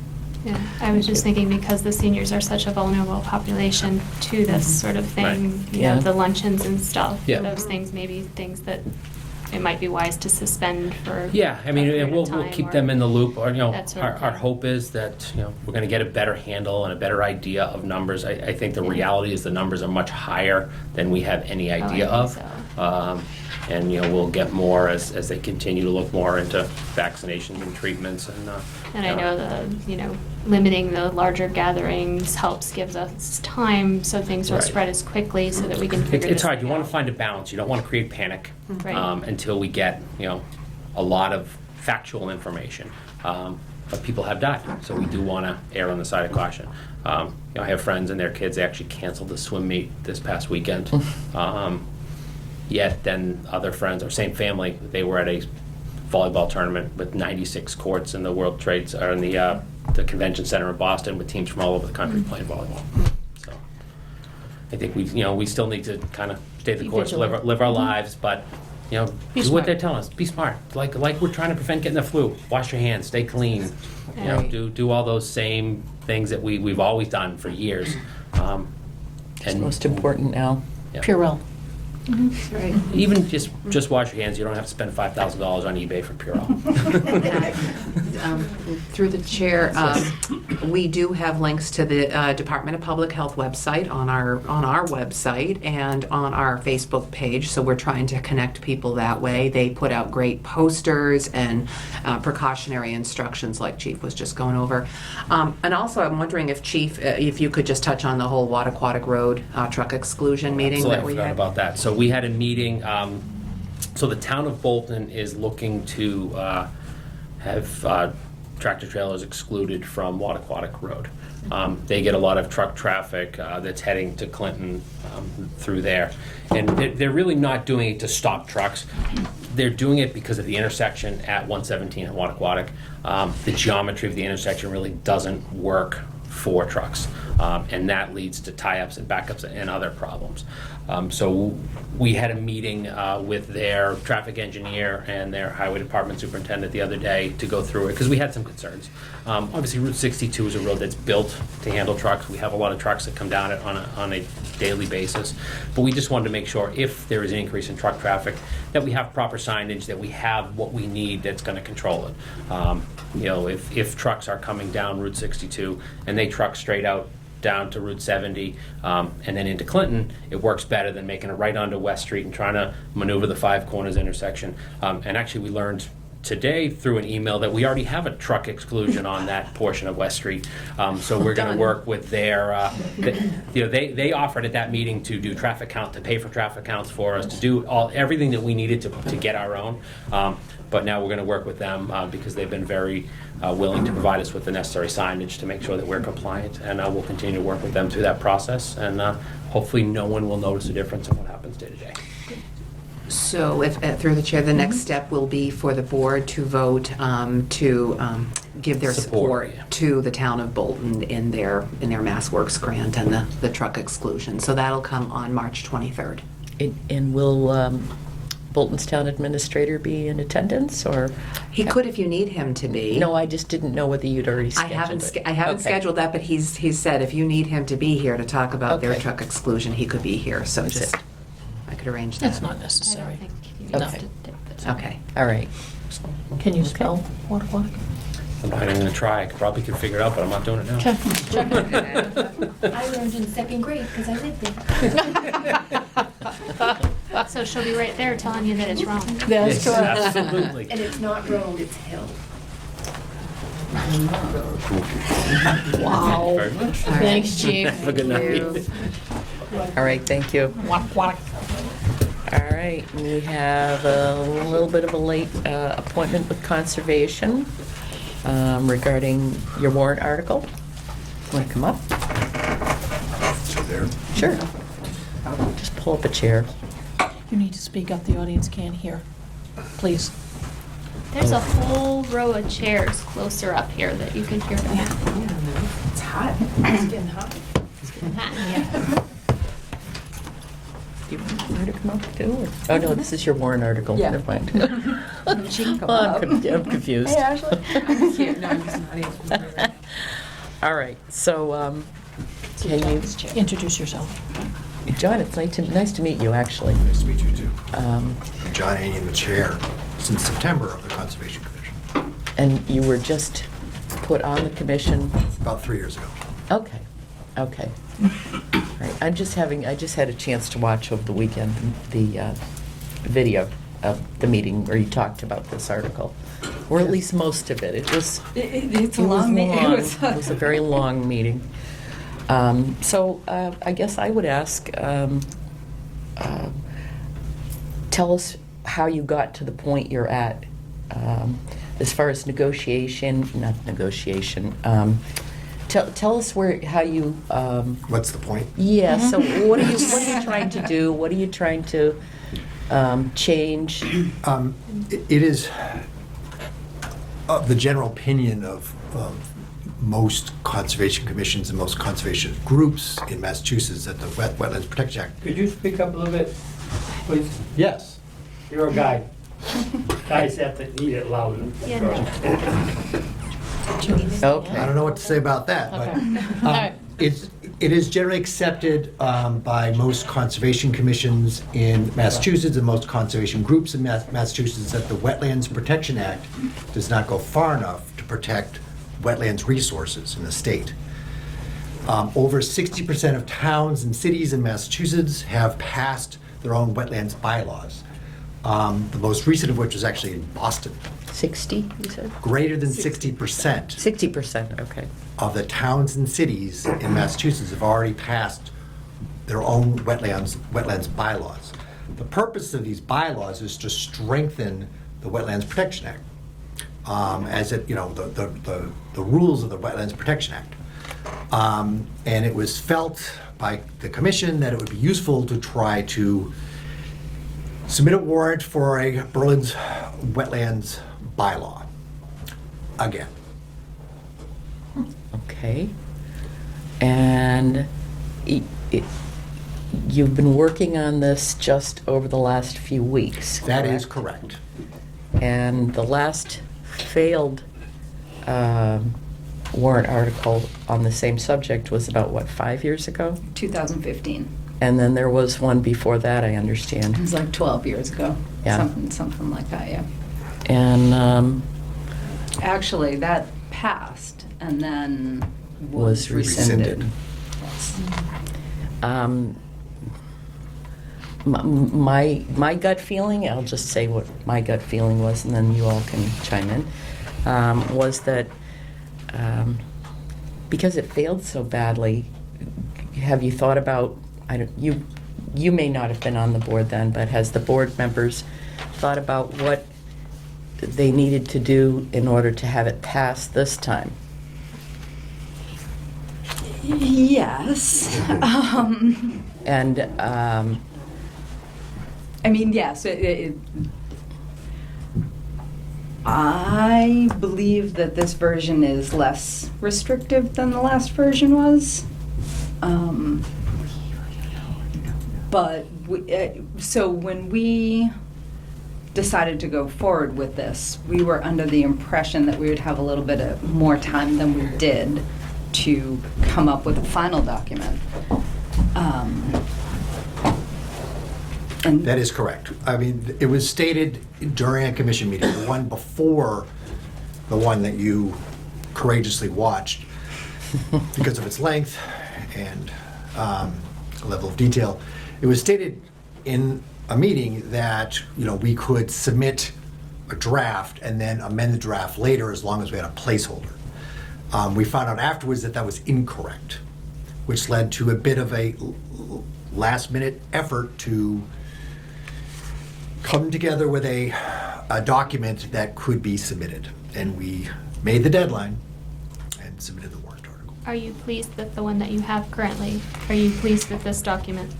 Yeah, I was just thinking because the seniors are such a vulnerable population to this sort of thing, Right. you Yeah. know, the luncheons and stuff, Yeah. those things, maybe things that it might be wise to suspend for. Yeah, I mean, a period we'll of time keep or them in the loop. Or, that sort of our thing. hope is that we're going to get a better handle and a better idea of numbers. I think the Yeah. reality is the numbers are much higher than we have any idea I of. think And we'll get more as they continue to look more into vaccinations and treatments. And I know limiting the larger gatherings gives us time so things don't Right. spread as quickly so that we can figure It's this hard. You want out. to find a balance. You don't want to create panic Right. until we get a lot of factual information. But people have died, so we do want to err on the side of caution. I have friends and their kids. They actually canceled the swim meet this past weekend. Yet then other friends or same family, they were at a volleyball tournament with 96 courts in the World Trade or in the convention center in Boston with teams from all over the country playing volleyball. So I think we still need to kind of stay the Be course, vigilant. live our lives, but do smart. what they're telling us. Be smart. Like we're trying to prevent getting the flu. Wash your hands. Stay clean. Right. Do all those same things that we've always done for years. It's most important now. Yeah. Purell. Right. Even just wash your hands. You don't have to spend $5,000 on eBay for Purell. Through the chair, we do have links to the Department of Public Health website on our website and on our Facebook page, so we're trying to connect people that way. They put out great posters and precautionary instructions like Chief was just going over. And also, I'm wondering if Chief, if you could just touch on the whole Wattaquatic Road truck exclusion meeting Absolutely, that we I forgot had. about that. So we had a meeting. So the town of Bolton is looking to have tractor trailers excluded from Wattaquatic Road. They get a lot of truck traffic that's heading to Clinton through there. And they're really not doing it to stop trucks. They're doing it because of the intersection at 117 and Wattaquatic. The geometry of the intersection really doesn't work for trucks. And that leads to tie-ups and backups and other problems. So we had a meeting with their traffic engineer and their highway department superintendent the other day to go through it, because we had some concerns. Obviously, Route 62 is a road that's built to handle trucks. We have a lot of trucks that come down it on a daily basis. But we just wanted to make sure if there is an increase in truck traffic, that we have proper signage, that we have what we need that's going to control it. If trucks are coming down Route 62 and they truck straight out down to Route 70 and then into Clinton, it works better than making it right onto West Street and trying to maneuver the Five Corners intersection. And actually we learned today through an email that we already have a truck exclusion on that portion of West Street. So we're going to work with their, they offered at that meeting to do traffic count, to pay for traffic counts for us, to do everything that we needed to get our own. But now we're going to work with them because they've been very willing to provide us with the necessary signage to make sure that we're compliant. And we'll continue to work with them through that process. And hopefully no one will notice a difference in what happens day to day. So if, through the chair, the next step will be for the board to vote to give their Support, support yeah. to the town of Bolton in their Mass Works grant and the truck exclusion. So that'll come on March 23rd. And will Bolton's town administrator be in attendance, or? He could if you need him to be. No, I just didn't know whether you'd already I scheduled haven't, it. I haven't Okay. scheduled that, but he's said if you need him to be here to talk about their Okay. truck exclusion, he could be here. So That's just, it. I could arrange that. That's not I necessary. don't think you Okay. have to take the time. Okay. All right. Can you spell water clock? I'm not even going to try. I probably could figure it out, but I'm not doing it now. Check, check. I learned in second grade because I lived there. So she'll be right there telling you that it's wrong. That's correct. Absolutely. And it's not road, it's hill. Wow. Very much. Thanks, chief. Have a good night. All right, thank you. Wack, wack. All right, we have a little bit of a late appointment with Conservation regarding your warrant article. Want to come up? Sure. Just pull up a chair. You need to speak up, the audience can't hear. Please. There's a whole row of chairs closer up here that you can hear them. It's hot. It's getting hot. Do you want her to come up too? Or? Oh, no, this is your warrant article. Yeah. Never mind. She can come Well, up. I'm confused. Hey, Ashley. I can't, no, I'm just an audience member. All right, so can you, Introduce yourself. John, it's nice to meet you, actually. Nice to meet you, too. Um, I'm John Haney, the chair since September of the Conservation Commission, And you were just put on the commission. about 3 years ago. Okay, okay. All right, I just had a chance to watch over the weekend the video of the meeting where you talked about this article, or at least most of it. It was. It's a it was long meeting. long. It was a very long meeting. So I guess I would ask, tell us how you got to the point you're at as far as not negotiation. Tell us how you. What's the point? Yeah. So what are you trying to do? What are you trying to change? It is the general opinion of most conservation commissions and most conservation groups in Massachusetts that the Wetlands Protection Act. Could you speak up a little bit, please? Yes. You're a guy. Guys have to eat it louder. Yeah, no. Okay. I don't know what to say about that, but Okay. All right. it is generally accepted by most conservation commissions in Massachusetts and most conservation groups in Massachusetts that the Wetlands Protection Act does not go far enough to protect wetlands resources in the state. Over 60% of towns and cities in Massachusetts have passed their own wetlands bylaws. The most recent of which was actually in Boston. 60, you said? Greater than 60% 60%, okay. of the towns and cities in Massachusetts have already passed their own wetlands bylaws. The purpose of these bylaws is to strengthen the Wetlands Protection Act, as it, the rules of the Wetlands Protection Act. And it was felt by the commission that it would be useful to try to submit a warrant for a Berlin's wetlands bylaw again. Okay. And you've been working on this just over the last few weeks, That is correct? correct. And the last failed warrant article on the same subject was about, what, 5 years ago? 2015. And then there was one before that, I It understand. was like 12 years ago. Yeah. Something like that, yeah. And Actually, that passed and then was rescinded. Rescinded. Yes. my gut feeling, I'll just say what my gut feeling was, and then you all can chime in, was that because it failed so badly, have you thought about, you may not have been on the board then, but has the board members thought about what they needed to do in order to have it pass this time? Yes. And I mean, yes. I believe that this version is less restrictive than the last version was. But so when we decided to go forward with this, we were under the impression that we would have a little bit of more time than we did to come up with a final document. And That is correct. I mean, it was stated during a commission meeting, the one before the one that you courageously watched, because of its length and level of detail. It was stated in a meeting that, we could submit a draft and then amend the draft later as long as we had a placeholder. We found out afterwards that that was incorrect, which led to a bit of a last-minute effort to come together with a document that could be submitted. And we made the deadline and submitted the warrant article. Are you pleased with the one that you have currently? Are you pleased with this document?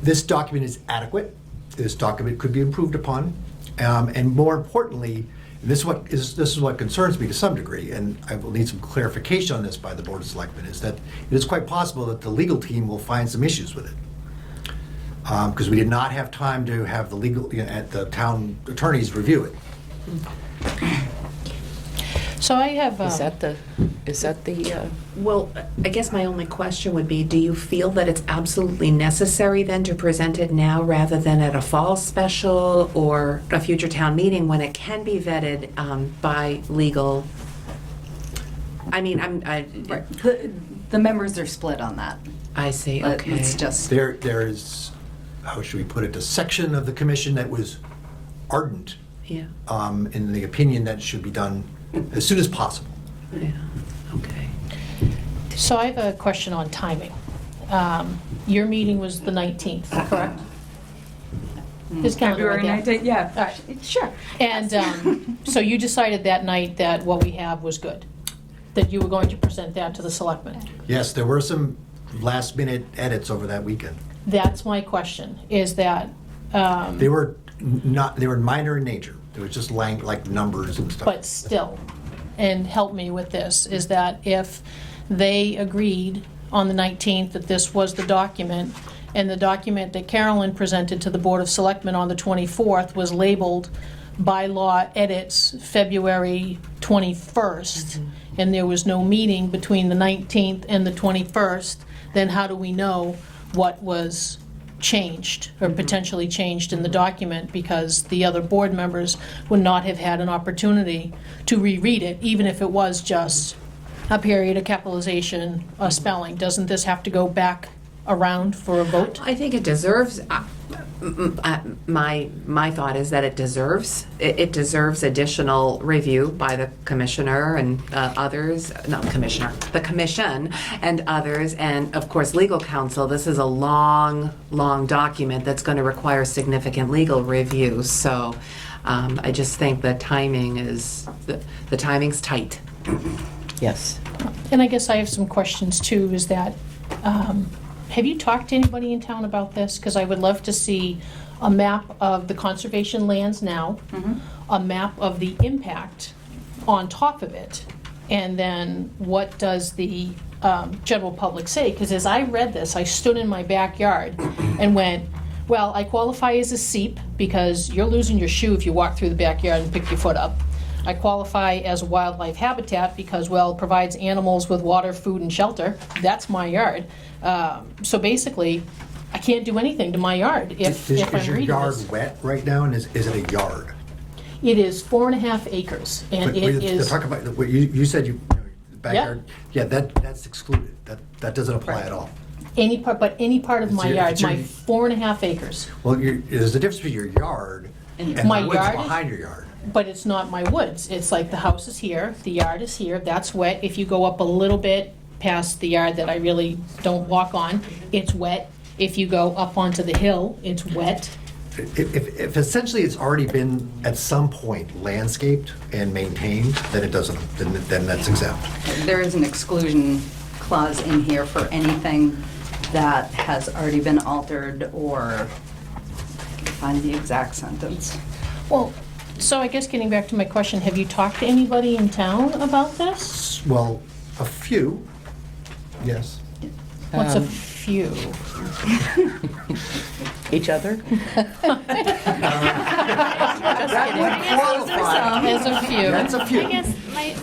This document is adequate. This document could be improved upon. And more importantly, this is what concerns me to some degree, and I will need some clarification on this by the Board of Selectmen, is that it is quite possible that the legal team will find some issues with it. Because we did not have time to have the the town attorneys review it. So I have, is that the Well, I guess my only question would be, do you feel that it's absolutely necessary then to present it now rather than at a fall special or a future town meeting when it can be vetted by legal? I mean, right, the members are split on that. I see, But okay. It's just, There is, how should we put it, a section of the commission that was ardent Yeah, in the opinion that it should be done as soon as possible. yeah, okay. so I have a question on timing. Your meeting was the 19th, correct? His calendar right February there. 19th, yeah. All right. Sure. And so you decided that night that what we have was good? That you were going to present that to the selectmen? Yes, there were some last-minute edits over that weekend. That's my question, is that, They were minor in nature. They were just like numbers and stuff. but still, and help me with this, is that if they agreed on the 19th that this was the document, and the document that Carolyn presented to the Board of Selectmen on the 24th was labeled bylaw edits February 21st, and there was no meeting between the 19th and the 21st, then how do we know what was changed or potentially changed in the document, because the other board members would not have had an opportunity to reread it, even if it was just a period, a capitalization, a spelling? Doesn't this have to go back around for a vote? I think it deserves, my thought is that it deserves additional review by the commissioner and others, not commissioner, the commission and others, and of course, legal counsel. This is a long, long document that's going to require significant legal review, so I just think the timing is, the timing's tight. yes? And I guess I have some questions too, is that, have you talked to anybody in town about this? Because I would love to see a map of the conservation lands now, a map of the impact on top of it, and then what does the general public say? Because as I read this, I stood in my backyard and went, well, I qualify as a SEEP because you're losing your shoe if you walk through the backyard and pick your foot up. I qualify as a wildlife habitat because, well, it provides animals with water, food, and shelter. That's my yard. So basically, I can't do anything to my yard if Is I'm your reading yard this. wet right now, and is it a yard? It is 4.5 acres, and But it is, talk about, what you said, backyard, yeah, that's excluded. That doesn't apply at all. Any part, but any part of It's my your- yard, it's your- my 4.5 acres. Well, there's a difference between your yard and the My woods yard is- behind your yard. But it's not my woods. It's like the house is here, the yard is here, that's wet. If you go up a little bit past the yard that I really don't walk on, it's wet. If you go up onto the hill, it's wet. If essentially it's already been at some point landscaped and maintained, then it doesn't, then that's exempt. There is an exclusion clause in here for anything that has already been altered or, find the exact sentence. Well, so I guess getting back to my question, have you talked to anybody in town about this? Well, a few, yes. What's a few? Each other? There's a few. That's a few. I guess my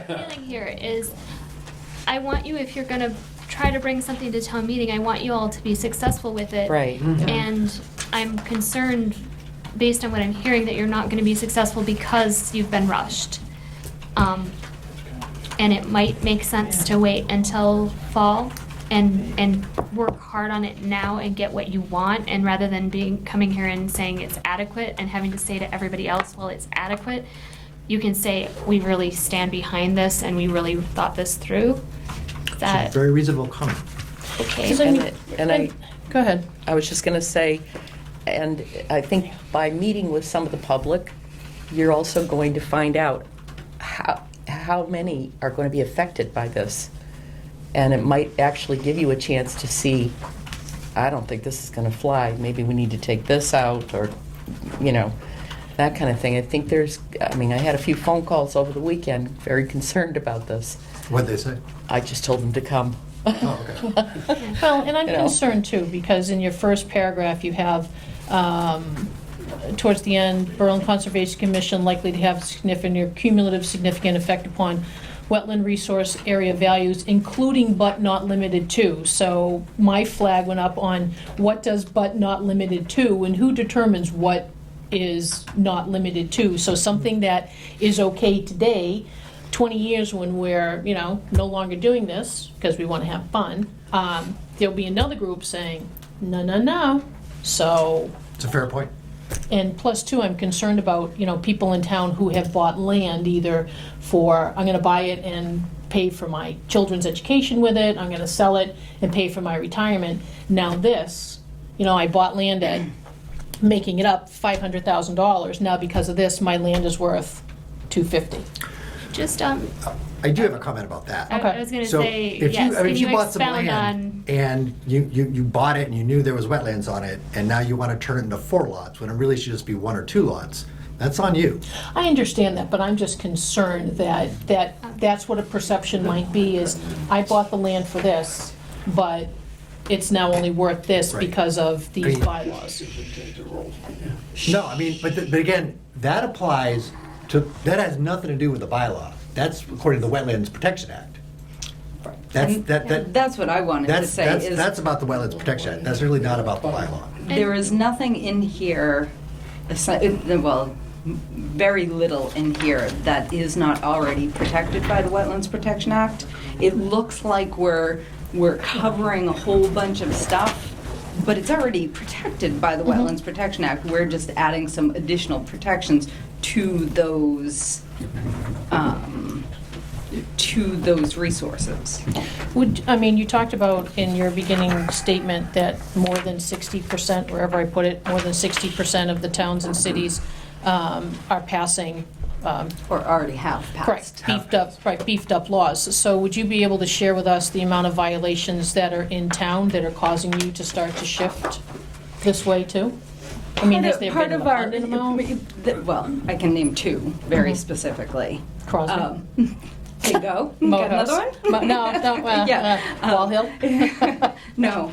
feeling here is, I want you, if you're gonna try to bring something to town meeting, I want you all to be successful with it. Right. And I'm concerned, based on what I'm hearing, that you're not gonna be successful because you've been rushed. And it might make sense to wait until fall and work hard on it now and get what you want, and rather than coming here and saying it's adequate and having to say to everybody else, well, it's adequate, you can say, we really stand behind this and we really thought this through. It's That, a very reasonable comment. okay? 'Cause I mean- And Go ahead. I was just going to say, and I think by meeting with some of the public, you're also going to find out how many are going to be affected by this. And it might actually give you a chance to see, I don't think this is going to fly. Maybe we need to take this out, or, that kind of thing. I think I had a few phone calls over the weekend, very concerned about this. What'd they say? I just told them to come. Oh, okay. Well, and I'm You know. concerned too, because in your first paragraph, you have, towards the end, Berlin Conservation Commission likely to have significant or cumulative significant effect upon wetland resource area values, including but not limited to. So my flag went up on what does but not limited to, and who determines what is not limited to. So something that is okay today, 20 years when we're, no longer doing this because we want to have fun, there'll be another group saying, no, no, no. So, It's a fair point. and plus two, I'm concerned about, people in town who have bought land either for, I'm gonna buy it and pay for my children's education with it, I'm gonna sell it and pay for my retirement. Now this, I bought land at, making it up, $500,000. Now because of this, my land is worth $250,000. Just, I do have a comment about that. I was gonna So say, if yes, you, I mean, can if you you bought some expound land on, and you bought it and you knew there was wetlands on it, and now you want to turn it into 4 lots, when it really should just be 1 or 2 lots, that's on you. I understand that, but I'm just concerned that's what a perception might be, is I bought the land for this, but it's now only worth this Right. because of these mean- bylaws. No, I mean, but again, that applies to, that has nothing to do with the bylaw. That's according to the Wetlands Protection Act. And that's what I wanted to say, is That's about the Wetlands Protection Act. That's really not about the bylaw. there is nothing in here, well, very little in here that is not already protected by the Wetlands Protection Act. It looks like we're covering a whole bunch of stuff, but it's already protected by the Wetlands Protection Act. We're just adding some additional protections to those resources. You talked about in your beginning statement that more than 60%, wherever I put it, more than 60% of the towns and cities are passing, Or already have passed. correct, beefed up laws. So would you be able to share with us the amount of violations that are in town that are causing you to start to shift this way too? I mean, has there Part been an of our, abundant amount? well, I can name 2 very specifically. Crosby? There you go. Got another one? No, Yeah. Wall Hill? No,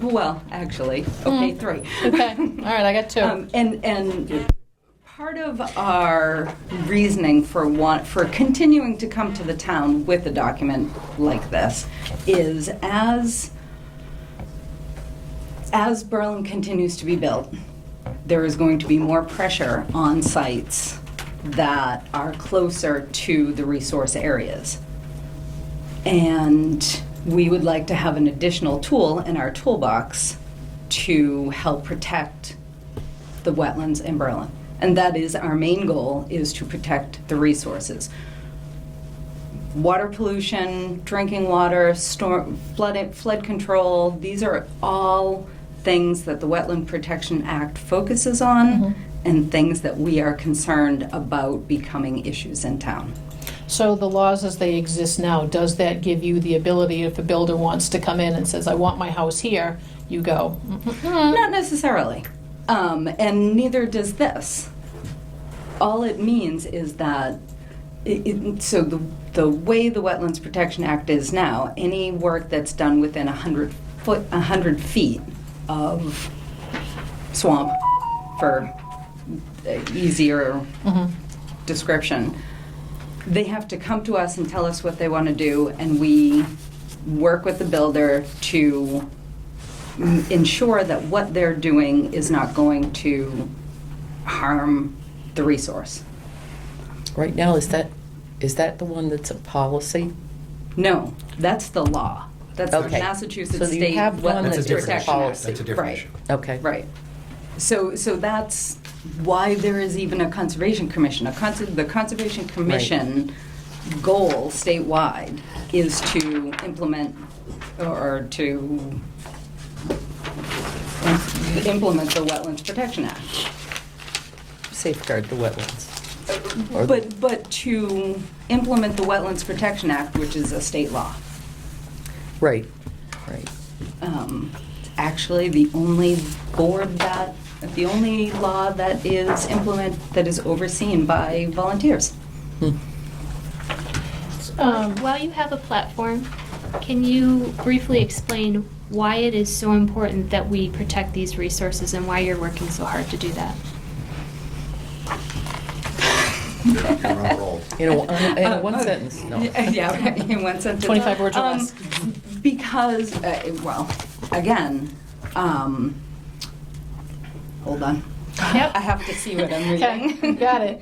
well, actually, okay, 3. Okay, all right, I got 2. And part of our reasoning for continuing to come to the town with a document like this is as Berlin continues to be built, there is going to be more pressure on sites that are closer to the resource areas. And we would like to have an additional tool in our toolbox to help protect the wetlands in Berlin. And that is our main goal, is to protect the resources. Water pollution, drinking water, flood control, these are all things that the Wetland Protection Act focuses on and things that we are concerned about becoming issues in town. So the laws as they exist now, does that give you the ability, if a builder wants to come in and says, I want my house here, you go, Not necessarily. And neither does this. All it means is that, so the way the Wetlands Protection Act is now, any work that's done within 100 feet of swamp, for easier description, they have to come to us and tell us what they want to do, and we work with the builder to ensure that what they're doing is not going to harm the resource. Right now, is that the one that's a policy? No, that's the law. That's the Okay. Massachusetts So you State have one Wetlands that's a different Protection issue. Act. That's a different Right. issue. Okay. Right. So that's why there is even a Conservation Commission. The Conservation Commission goal statewide is to implement or to implement the Wetlands Protection Act. Safeguard the wetlands. Or the- But to implement the Wetlands Protection Act, which is a state law. Right, right. Actually, the only law that is overseen by volunteers. While you have a platform, can you briefly explain why it is so important that we protect these resources and why you're working so hard to do that? You're on a roll. In a one sentence, no. Yeah, right, in one sentence. 25 words or less. Because, well, again, hold on. Yep. I have to see what I'm Okay, reading. got it.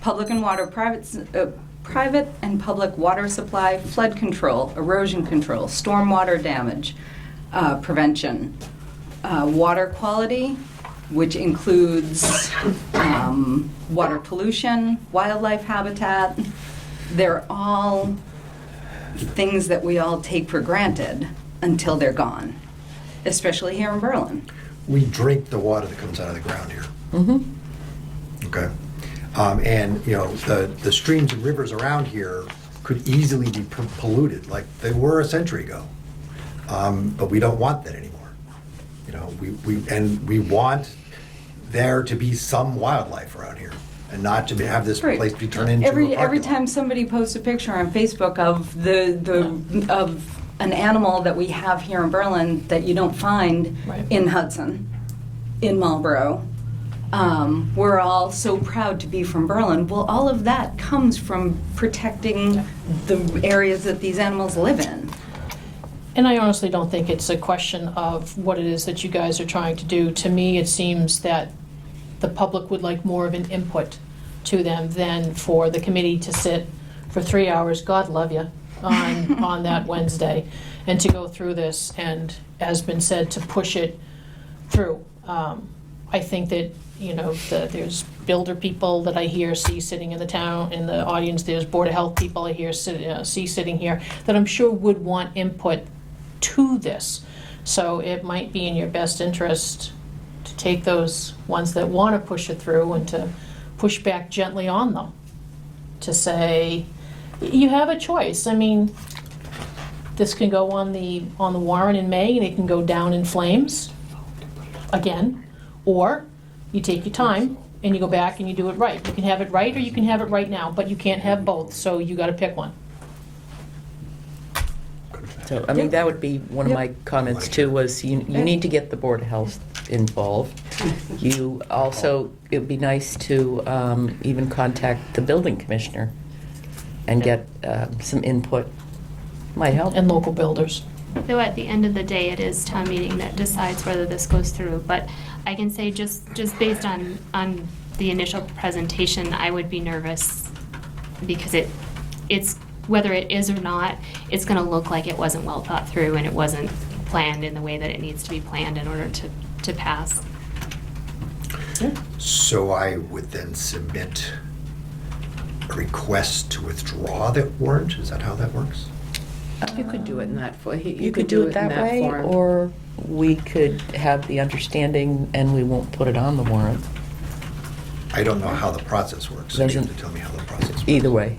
Public and water, private and public water supply, flood control, erosion control, stormwater damage prevention, water quality, which includes water pollution, wildlife habitat. They're all things that we all take for granted until they're gone, especially here in Berlin. We drink the water that comes out of the ground here. Okay? And, you know, the streams and rivers around here could easily be polluted like they were a century ago. But we don't want that anymore. You know, we want there to be some wildlife around here and not to have this Right. place be turned into a Every parking lot. time somebody posts a picture on Facebook of of an animal that we have here in Berlin that you don't find Right. in Hudson, in Marlborough, we're all so proud to be from Berlin. Well, all of that comes from protecting the areas that these animals live in. And I honestly don't think it's a question of what it is that you guys are trying to do. To me, it seems that the public would like more of an input to them than for the committee to sit for 3 hours, God love you, on that Wednesday, and to go through this and, as been said, to push it through. I think that, you know, there's builder people that I see sitting in the town, in the audience, there's Board of Health people I see sitting here, that I'm sure would want input to this. So it might be in your best interest to take those ones that want to push it through and to push back gently on them. To say, you have a choice. I mean, this can go on the warrant in May and it can go down in flames again. Or you take your time and you go back and you do it right. You can have it right or you can have it right now, but you can't have both, so you got to pick one. So, I mean, that would be one of my comments too, was you need to get the Board of Health involved. You also, it would be nice to even contact the building commissioner and get some input. Might help. And local builders. Though at the end of the day, it is town meeting that decides whether this goes through. But I can say just based on the initial presentation, I would be nervous because it's whether it is or not, it's gonna look like it wasn't well thought through and it wasn't planned in the way that it needs to be planned in order to pass. So I would then submit a request to withdraw that warrant? Is that how that works? You could do it in that, You could do it that way, form. or we could have the understanding and we won't put it on the warrant. I don't know how the process works. You have Doesn't- to tell me how the process works. Either way.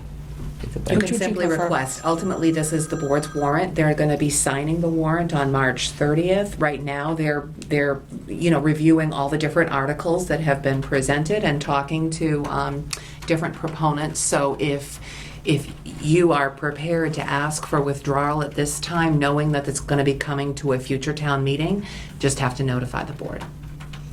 Either You way. can would you simply prefer? request. Ultimately, this is the board's warrant. They're going to be signing the warrant on March 30th. Right now, they're reviewing all the different articles that have been presented and talking to different proponents. So if you are prepared to ask for withdrawal at this time, knowing that it's going to be coming to a future town meeting, just have to notify the board.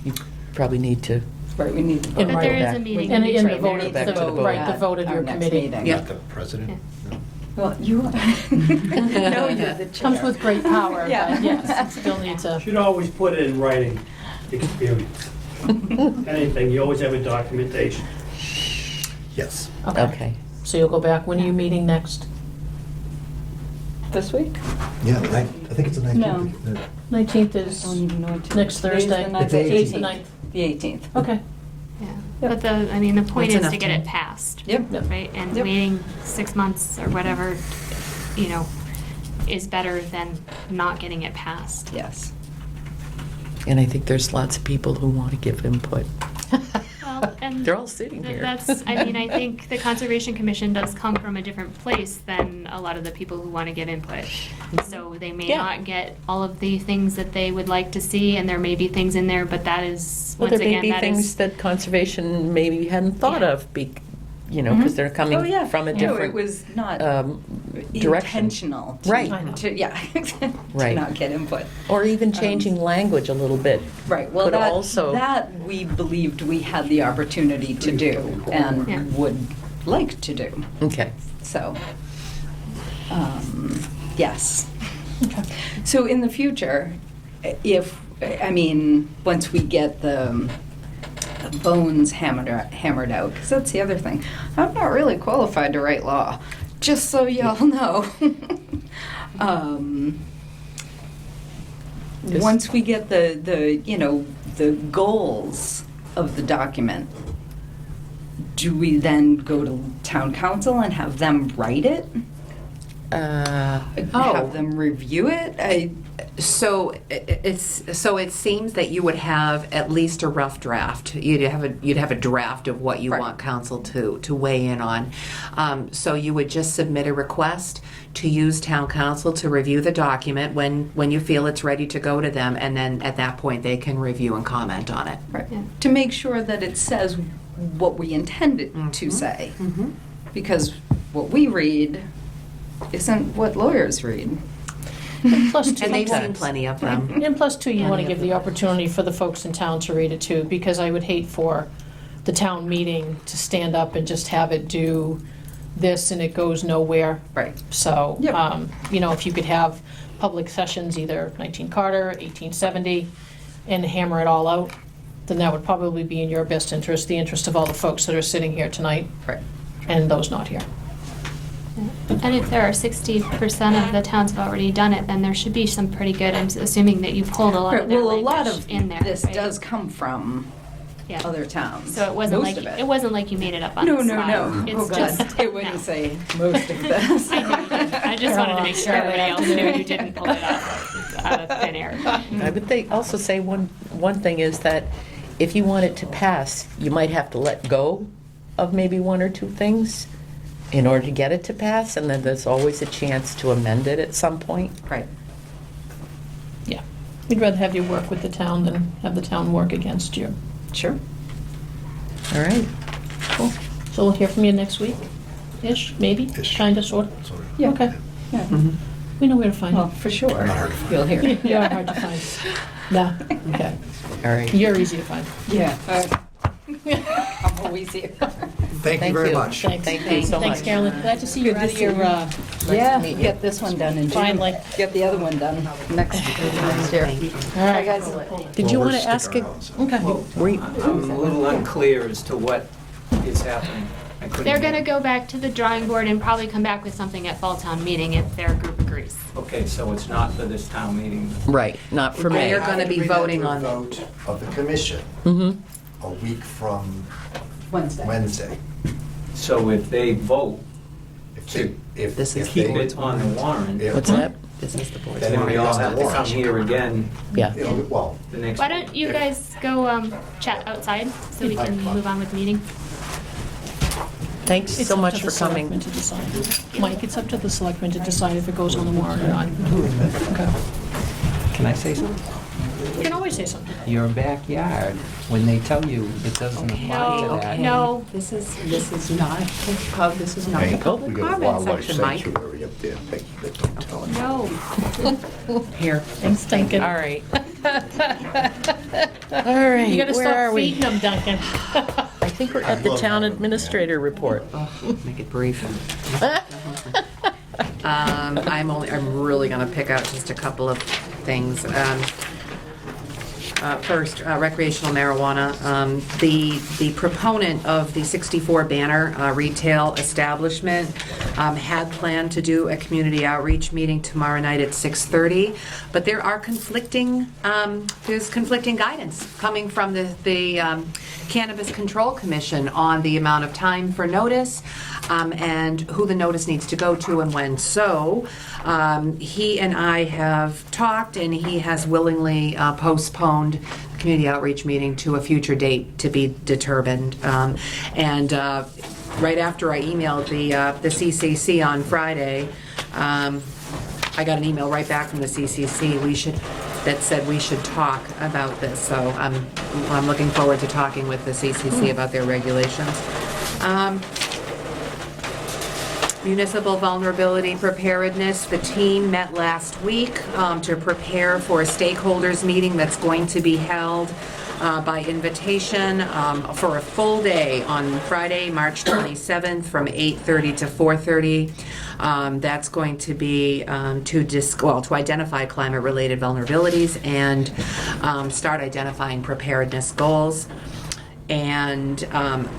You probably need to, Right, we need to In vote. But there is a back. meeting. And to in be the made. vote, Need back to the vote. right, the vote of at your our next committee. meeting. Yeah. Not the president? No. Well, you are. No, you're the chair. Comes with great power, Yeah. but yes, it still needs to. Should always put it in writing, experience. Anything, you always have a documentation. Yes. okay. So you'll go back, when are you meeting next? This week? Yeah, I think it's the 19th. No. 19th I is don't even know what to. next Today's Thursday. the ninth, The 18th. The 9th. The 18th. Okay. Yeah. But the point That's is to enough get it time. passed. Yep. Right, and Yep. waiting 6 months or whatever, is better than not getting it passed. Yes. And I think there's lots of people who want to give input. Well, and They're all sitting here. I think the Conservation Commission does come from a different place than a lot of the people who want to give input. So they may Yeah. not get all of the things that they would like to see, and there may be things in there, but that is, Well, once there may again, be that things is. that conservation maybe hadn't thought Yeah. of, because they're coming Oh, yeah. from a No, different it was not direction. intentional. Right. Yeah. To Right. not get input. Or even changing language a little bit. Right, well, Could also- that we believed we had the opportunity to do Yeah. and would like to do. Okay. So, yes. So in the future, once we get the bones hammered out, because that's the other thing. I'm not really qualified to write law, just so y'all know. Yes. Once we get the goals of the document, do we then go to town council and have them write it? Have them review it? So it seems that you would have at least a rough draft. You'd have a draft of what you Right. want council to weigh in on. So you would just submit a request to use town council to review the document when you feel it's ready to go to them, and then at that point they can review and comment on it. Right. Yeah. To make sure that it says what we intend it to say. Because what we read isn't what lawyers read. And plus, two, And they've you seen want- plenty of them. And plus, too, you want to Plenty give of the them. opportunity for the folks in town to read it too, because I would hate for the town meeting to stand up and just have it do this and it goes nowhere. Right. So, Yep. if you could have public sessions, either 19 Carter, 1870, and hammer it all out, then that would probably be in your best interest, the interest of all the folks that are sitting here tonight, Right. and those not here. And if there are 60% of the towns have already done it, then there should be some pretty good, I'm assuming that you pulled a lot Right, of their well, a lot language of in there. this right? does come from Yeah. other towns. So it wasn't Most like, of it wasn't like you made it up on No, the no, spot. no. It's Oh, God. just- It wouldn't no. say most of this. I just wanted to make sure everybody else knew you didn't pull it out of thin air. I would also say one thing is that if you want it to pass, you might have to let go of maybe one or two things in order to get it to pass, and then there's always a chance to amend it at some point. Right. Yeah. We'd rather have you work with the town than have the town work against you. Sure. All right. Cool. So we'll hear from you next week-ish, maybe? Ish. Kind of, sort of? Sort of. Yeah. Okay. Yeah. We know where to find Well, you. for sure. Not hard to find. You'll hear. You are hard to find. No? Okay. All right. You're easy to find. Yeah. I'm always here. Thank you very much. Thanks. Thank you so Thanks, much. Carolyn. Glad to see you Good out to of see your, you. to meet you. Get this one done in June. Finally. Get the other one done next year. all right. guys. Did you Well, want to we're ask sticking a... around, so. Okay. Were you- I'm a little unclear as to what is happening. I couldn't They're hear. gonna go back to the drawing board and probably come back with something at fall town meeting if their group agrees. Okay, so it's not for this town meeting. Right, not for They me. are gonna be voting on. Vote of the commission Mhm. a week from Wednesday. Wednesday. So if they vote If This is if keep they- it on the warrant, if- What's that? This is the board's Then then it'll we be all on the have to come warrant. here again Yeah. Well, the next. Why don't you guys go chat outside so we can move on with the meeting? Thanks It's so up much to for the coming. selectmen to decide. Mike, it's up to the selectmen to decide if it goes on the warrant or not. Okay. Can I say something? You can always say something. Your backyard, when they tell you it doesn't apply to that. No, This is not, this is not the public We got a comment wildlife section, Mike. sanctuary up there, Peggy, that don't tell us. no. Here. Thanks, Duncan. All right. All right, You gotta where stop are we? feeding them, Duncan. I think we're at the town administrator report. Make it brief. I'm really gonna pick out just a couple of things. First, recreational marijuana. The proponent of the 64 Banner retail establishment had planned to do a community outreach meeting tomorrow night at 6:30, but there are there's conflicting guidance coming from the Cannabis Control Commission on the amount of time for notice and who the notice needs to go to and when. So he and I have talked, and he has willingly postponed the community outreach meeting to a future date to be determined. Right after I emailed the CCC on Friday, I got an email right back from the CCC. That said we should talk about this. So I'm looking forward to talking with the CCC about their regulations. Municipal vulnerability preparedness. The team met last week to prepare for a stakeholders meeting that's going to be held by invitation for a full day on Friday, March 27th from 8:30 to 4:30. That's going to be to identify climate-related vulnerabilities and start identifying preparedness goals. And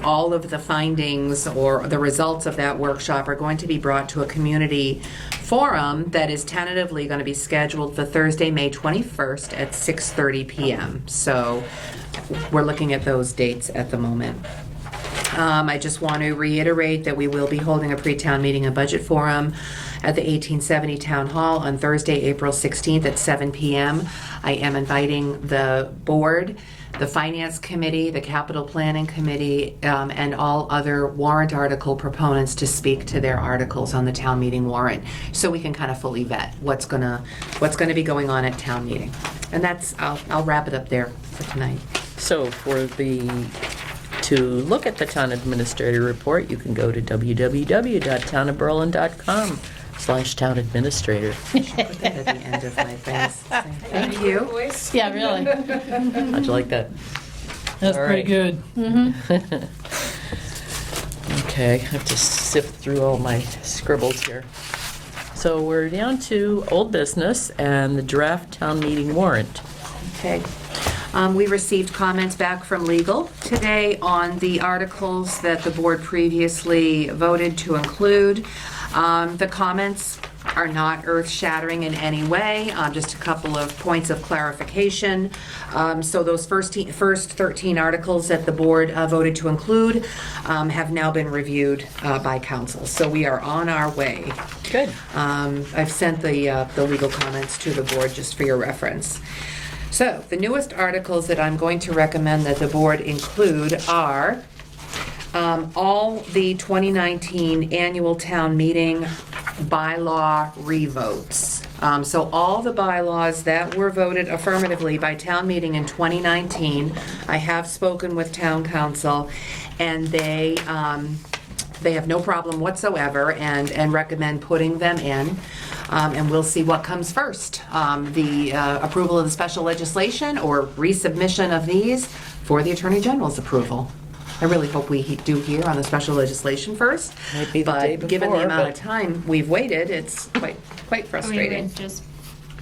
all of the findings or the results of that workshop are going to be brought to a community forum that is tentatively going to be scheduled for Thursday, May 21st at 6:30 p.m. So we're looking at those dates at the moment. I just want to reiterate that we will be holding a pre-town meeting and budget forum at the 1870 Town Hall on Thursday, April 16th at 7 p.m. I am inviting the board, the Finance Committee, the Capital Planning Committee, and all other warrant article proponents to speak to their articles on the town meeting warrant, so we can kind of fully vet what's gonna be going on at town meeting. And I'll wrap it up there for tonight. So to look at the town administrator report, you can go to www.townofberlin.com/town administrator. Put that at the end of my things. Thank you. Yeah, really. How'd you like that? That's All pretty right. good. Okay, I have to sift through all my scribbles here. So we're down to old business and the draft town meeting warrant. Okay. We received comments back from legal today on the articles that the board previously voted to include. The comments are not earth-shattering in any way, just a couple of points of clarification. So those first 13 articles that the board voted to include have now been reviewed by council. So we are on our way. Good. I've sent the legal comments to the board just for your reference. So the newest articles that I'm going to recommend that the board include are all the 2019 annual town meeting bylaw revotes. So all the bylaws that were voted affirmatively by town meeting in 2019, I have spoken with town council, and they have no problem whatsoever and recommend putting them in. And we'll see what comes first. The approval of the special legislation or resubmission of these for the Attorney General's approval. I really hope we do hear on the special legislation first. Might be the day But given the before, amount of but- time we've waited, it's quite We frustrating. would just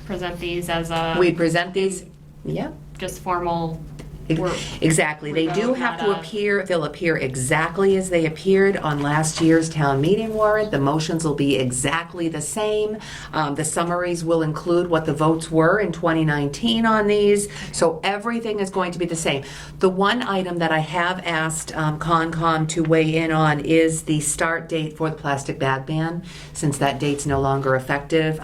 present these as a, We present these, yeah, just formal Exactly. They do rewrote, have to not a- appear, they'll appear exactly as they appeared on last year's town meeting warrant. The motions will be exactly the same. The summaries will include what the votes were in 2019 on these. So everything is going to be the same. The one item that I have asked Concom to weigh in on is the start date for the plastic bag ban, since that date's no longer effective.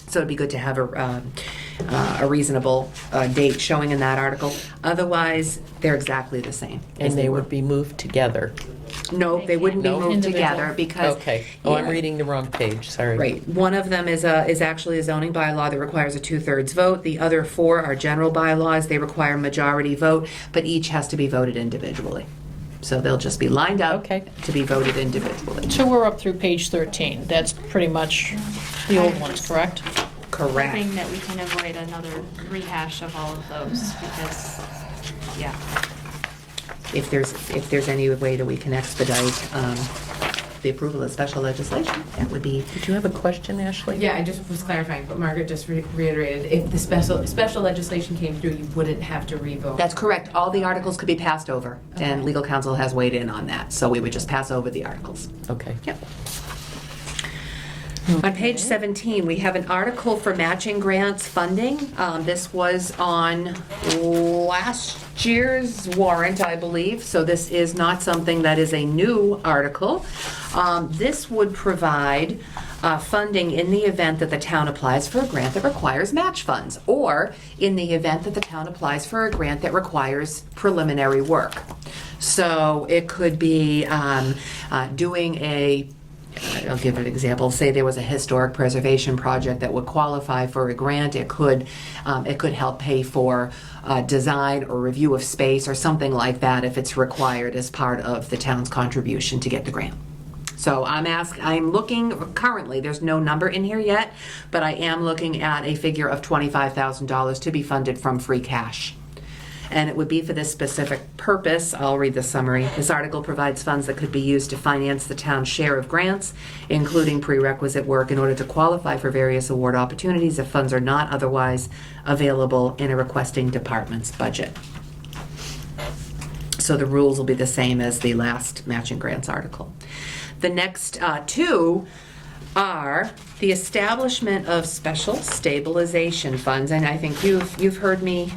So it'd be good to have a reasonable date showing in that article. Otherwise, they're exactly the same. And they would be moved together. No, they wouldn't be No? moved Individual. together because. Okay. Oh, I'm Yeah. reading the wrong page, sorry. Right. One of them is actually a zoning bylaw that requires a 2/3 vote. The other 4 are general bylaws. They require majority vote, but each has to be voted individually. So they'll just be lined up Okay. to be voted individually. So we're up through page 13. That's pretty much the old ones, correct? Correct. Hoping that we can avoid another rehash of all of those, because, yeah. If there's any way that we can expedite the approval of special legislation, that would be. Did you have a question, Ashley? Yeah, I just was clarifying, but Margaret just reiterated, if the special legislation came through, you wouldn't have to revote. That's correct. All the articles could be passed over, and legal counsel has weighed in on that. So we would just pass over the articles. Okay. Yep. On page 17, we have an article for matching grants funding. This was on last year's warrant, I believe, so this is not something that is a new article. This would provide funding in the event that the town applies for a grant that requires match funds, or in the event that the town applies for a grant that requires preliminary work. So it could be doing I'll give an example. Say there was a historic preservation project that would qualify for a grant. It could help pay for design or review of space or something like that if it's required as part of the town's contribution to get the grant. So I'm looking currently. There's no number in here yet, but I am looking at a figure of $25,000 to be funded from free cash. And it would be for this specific purpose. I'll read the summary. This article provides funds that could be used to finance the town's share of grants, including prerequisite work in order to qualify for various award opportunities if funds are not otherwise available in a requesting department's budget. So the rules will be the same as the last matching grants article. The next 2 are the establishment of special stabilization funds, and I think you've heard me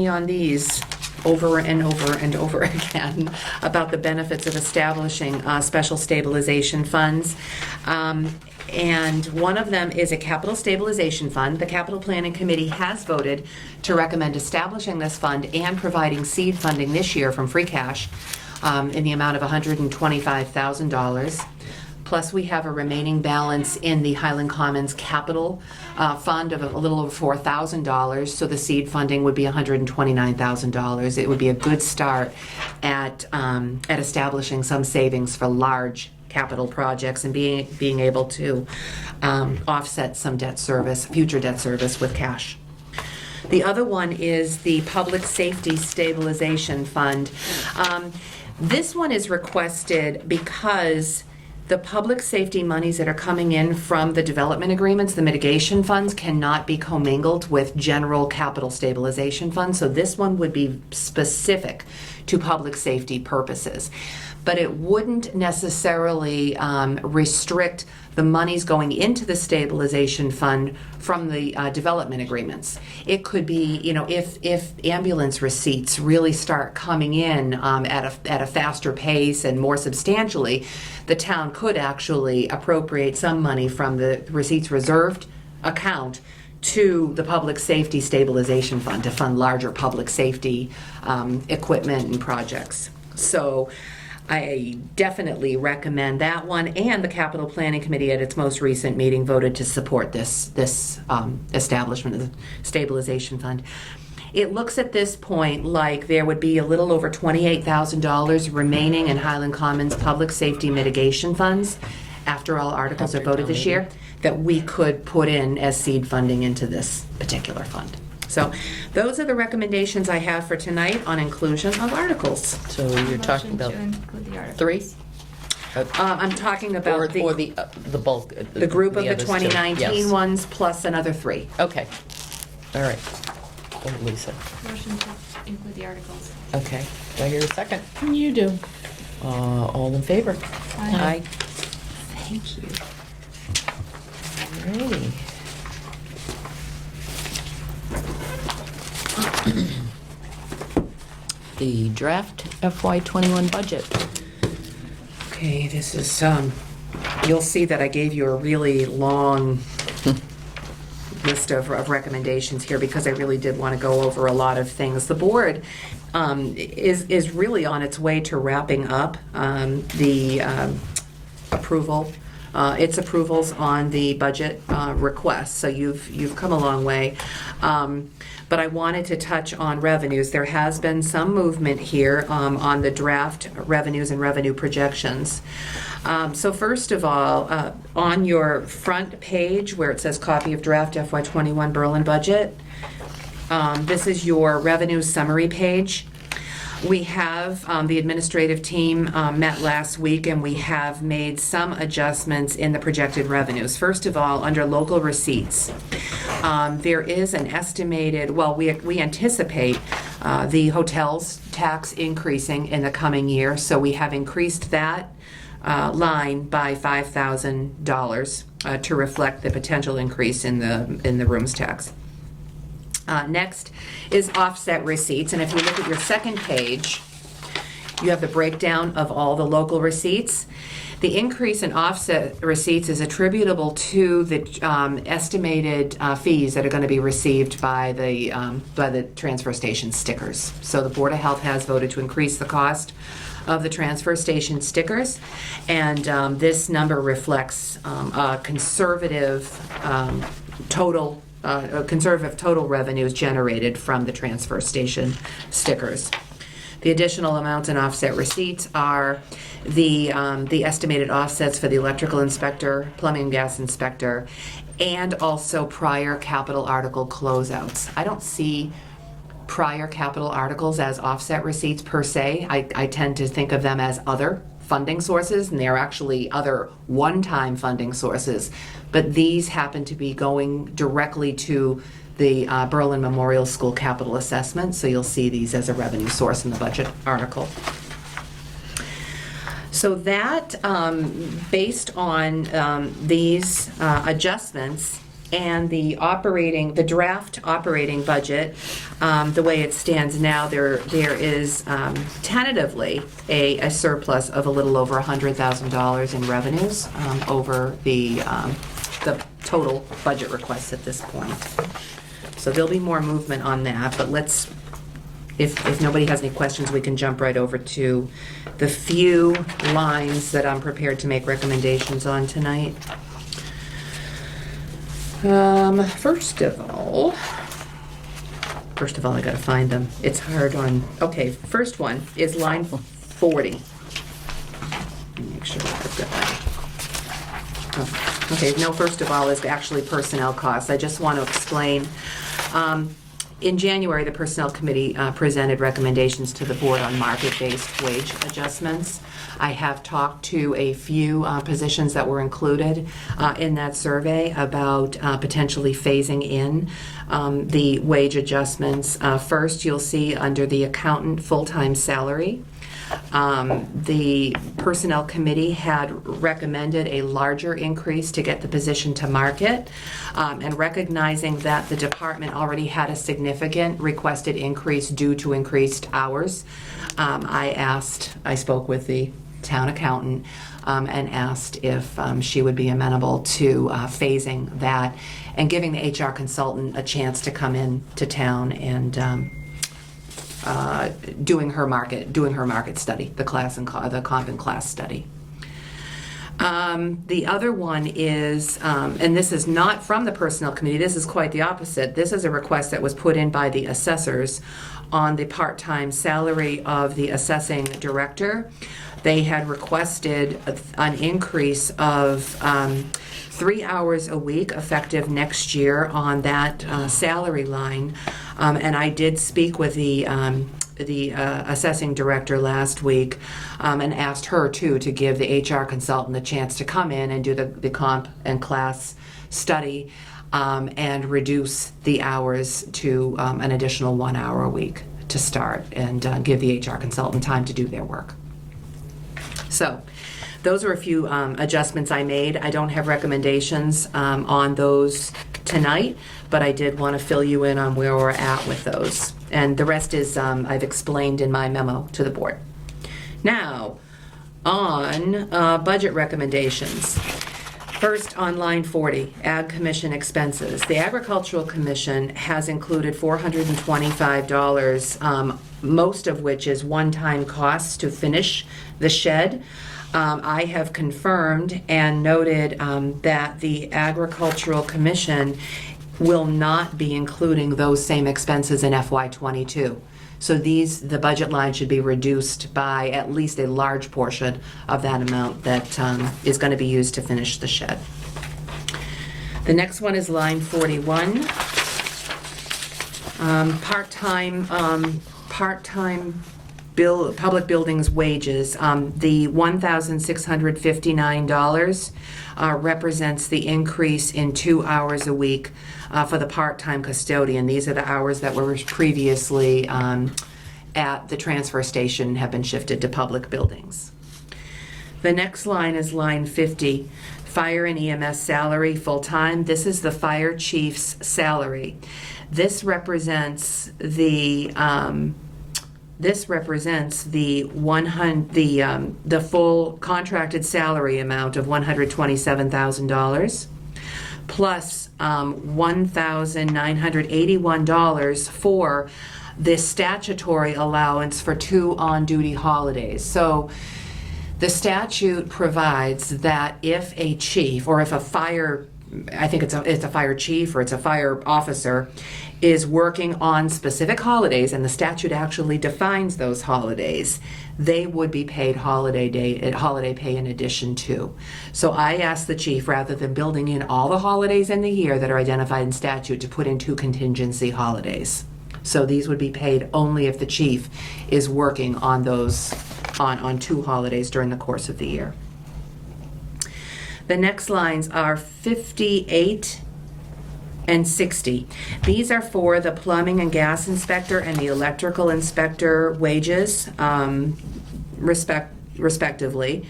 on these over and over and over again about the benefits of establishing special stabilization funds. And one of them is a capital stabilization fund. The Capital Planning Committee has voted to recommend establishing this fund and providing seed funding this year from free cash in the amount of $125,000. Plus, we have a remaining balance in the Highland Commons Capital Fund of a little over $4,000, so the seed funding would be $129,000. It would be a good start at establishing some savings for large capital projects and being able to offset some future debt service with cash. The other one is the Public Safety Stabilization Fund. This one is requested because the public safety monies that are coming in from the development agreements, the mitigation funds, cannot be commingled with general capital stabilization funds. So this one would be specific to public safety purposes. But it wouldn't necessarily restrict the monies going into the stabilization fund from the development agreements. It could be, if ambulance receipts really start coming in at a faster pace and more substantially, the town could actually appropriate some money from the receipts reserved account to the Public Safety Stabilization Fund to fund larger public safety equipment and projects. So I definitely recommend that one, and the Capital Planning Committee at its most recent meeting voted to support this establishment of the stabilization fund. It looks at this point like there would be a little over $28,000 remaining in Highland Commons public safety mitigation funds after all articles are voted this year that we could put in as seed funding into this particular fund. So those are the recommendations I have for tonight on inclusion of articles. So you're talking about Motion to include the articles. 3? I'm talking about Or the the bulk? group of the others too. 2019 Yes. ones plus another 3. Okay. All right. Oh, Lisa. Motion to include the articles. Okay. Do I hear a second? You do. All in favor? Aye. Thank you. Alrighty. The draft FY21 budget. Okay, this is, you'll see that I gave you a really long list of recommendations here because I really did want to go over a lot of things. The board is really on its way to wrapping up the approval, its approvals on the budget request. So you've come a long way. But I wanted to touch on revenues. There has been some movement here on the draft revenues and revenue projections. So first of all, on your front page where it says copy of draft FY21 Berlin budget, this is your revenue summary page. We have, the administrative team met last week and we have made some adjustments in the projected revenues. First of all, under local receipts, there is an estimated, well, we anticipate the hotels tax increasing in the coming year, so we have increased that line by $5,000 to reflect the potential increase in the rooms tax. Next is offset receipts, and if you look at your second page, you have the breakdown of all the local receipts. The increase in offset receipts is attributable to the estimated fees that are going to be received by the transfer station stickers. So the Board of Health has voted to increase the cost of the transfer station stickers, and this number reflects a conservative total revenues generated from the transfer station stickers. The additional amounts in offset receipts are the estimated offsets for the electrical inspector, plumbing and gas inspector, and also prior capital article closeouts. I don't see prior capital articles as offset receipts per se. I tend to think of them as other funding sources, and they're actually other one-time funding sources. But these happen to be going directly to the Berlin Memorial School capital assessment, so you'll see these as a revenue source in the budget article. So that, based on these adjustments and the draft operating budget, the way it stands now, there is tentatively a surplus of a little over $100,000 in revenues over the total budget requests at this point. So there'll be more movement on that, but let's, if nobody has any questions, we can jump right over to the few lines that I'm prepared to make recommendations on tonight. First of all, I gotta find them. It's hard on, okay, first one is line 40. Let me make sure I've got that. Oh, okay, no, first of all is actually personnel costs. I just want to explain. In January, the Personnel Committee presented recommendations to the board on market-based wage adjustments. I have talked to a few positions that were included in that survey about potentially phasing in the wage adjustments. First, you'll see under the accountant full-time salary, the Personnel Committee had recommended a larger increase to get the position to market, and recognizing that the department already had a significant requested increase due to increased hours, I spoke with the town accountant and asked if she would be amenable to phasing that and giving the HR consultant a chance to come in to town and doing her market study, the comp and class study. The other one is, and this is not from the Personnel Committee, this is quite the opposite. This is a request that was put in by the assessors on the part-time salary of the assessing director. They had requested an increase of 3 hours a week effective next year on that salary line. And I did speak with the assessing director last week and asked her too to give the HR consultant a chance to come in and do the comp and class study. and reduce the hours to an additional 1 hour a week to start, and give the HR consultant time to do their work. So those are a few adjustments I made. I don't have recommendations on those tonight, but I did want to fill you in on where we're at with those. And the rest is I've explained in my memo to the board. Now, on budget recommendations. First, on line 40, Ag Commission expenses. The Agricultural Commission has included $425, most of which is one-time costs to finish the shed. I have confirmed and noted that the Agricultural Commission will not be including those same expenses in FY22. So the budget line should be reduced by at least a large portion of that amount that is going to be used to finish the shed. The next one is line 41. Part-time public buildings wages. The $1,659 represents the increase in 2 hours a week for the part-time custodian. These are the hours that were previously at the transfer station, have been shifted to public buildings. The next line is line 50, fire and EMS salary full-time. This is the fire chief's salary. This represents the full contracted salary amount of $127,000 plus $1,981 for the statutory allowance for 2 on-duty holidays. So the statute provides that if a chief, or if a fire, I think it's a fire chief or it's a fire officer, is working on specific holidays, and the statute actually defines those holidays, they would be paid holiday pay in addition to. So I asked the chief, rather than building in all the holidays in the year that are identified in statute, to put in 2 contingency holidays. So these would be paid only if the chief is working on those, on 2 holidays during the course of the year. The next lines are 58 and 60. These are for the plumbing and gas inspector and the electrical inspector wages, respectively.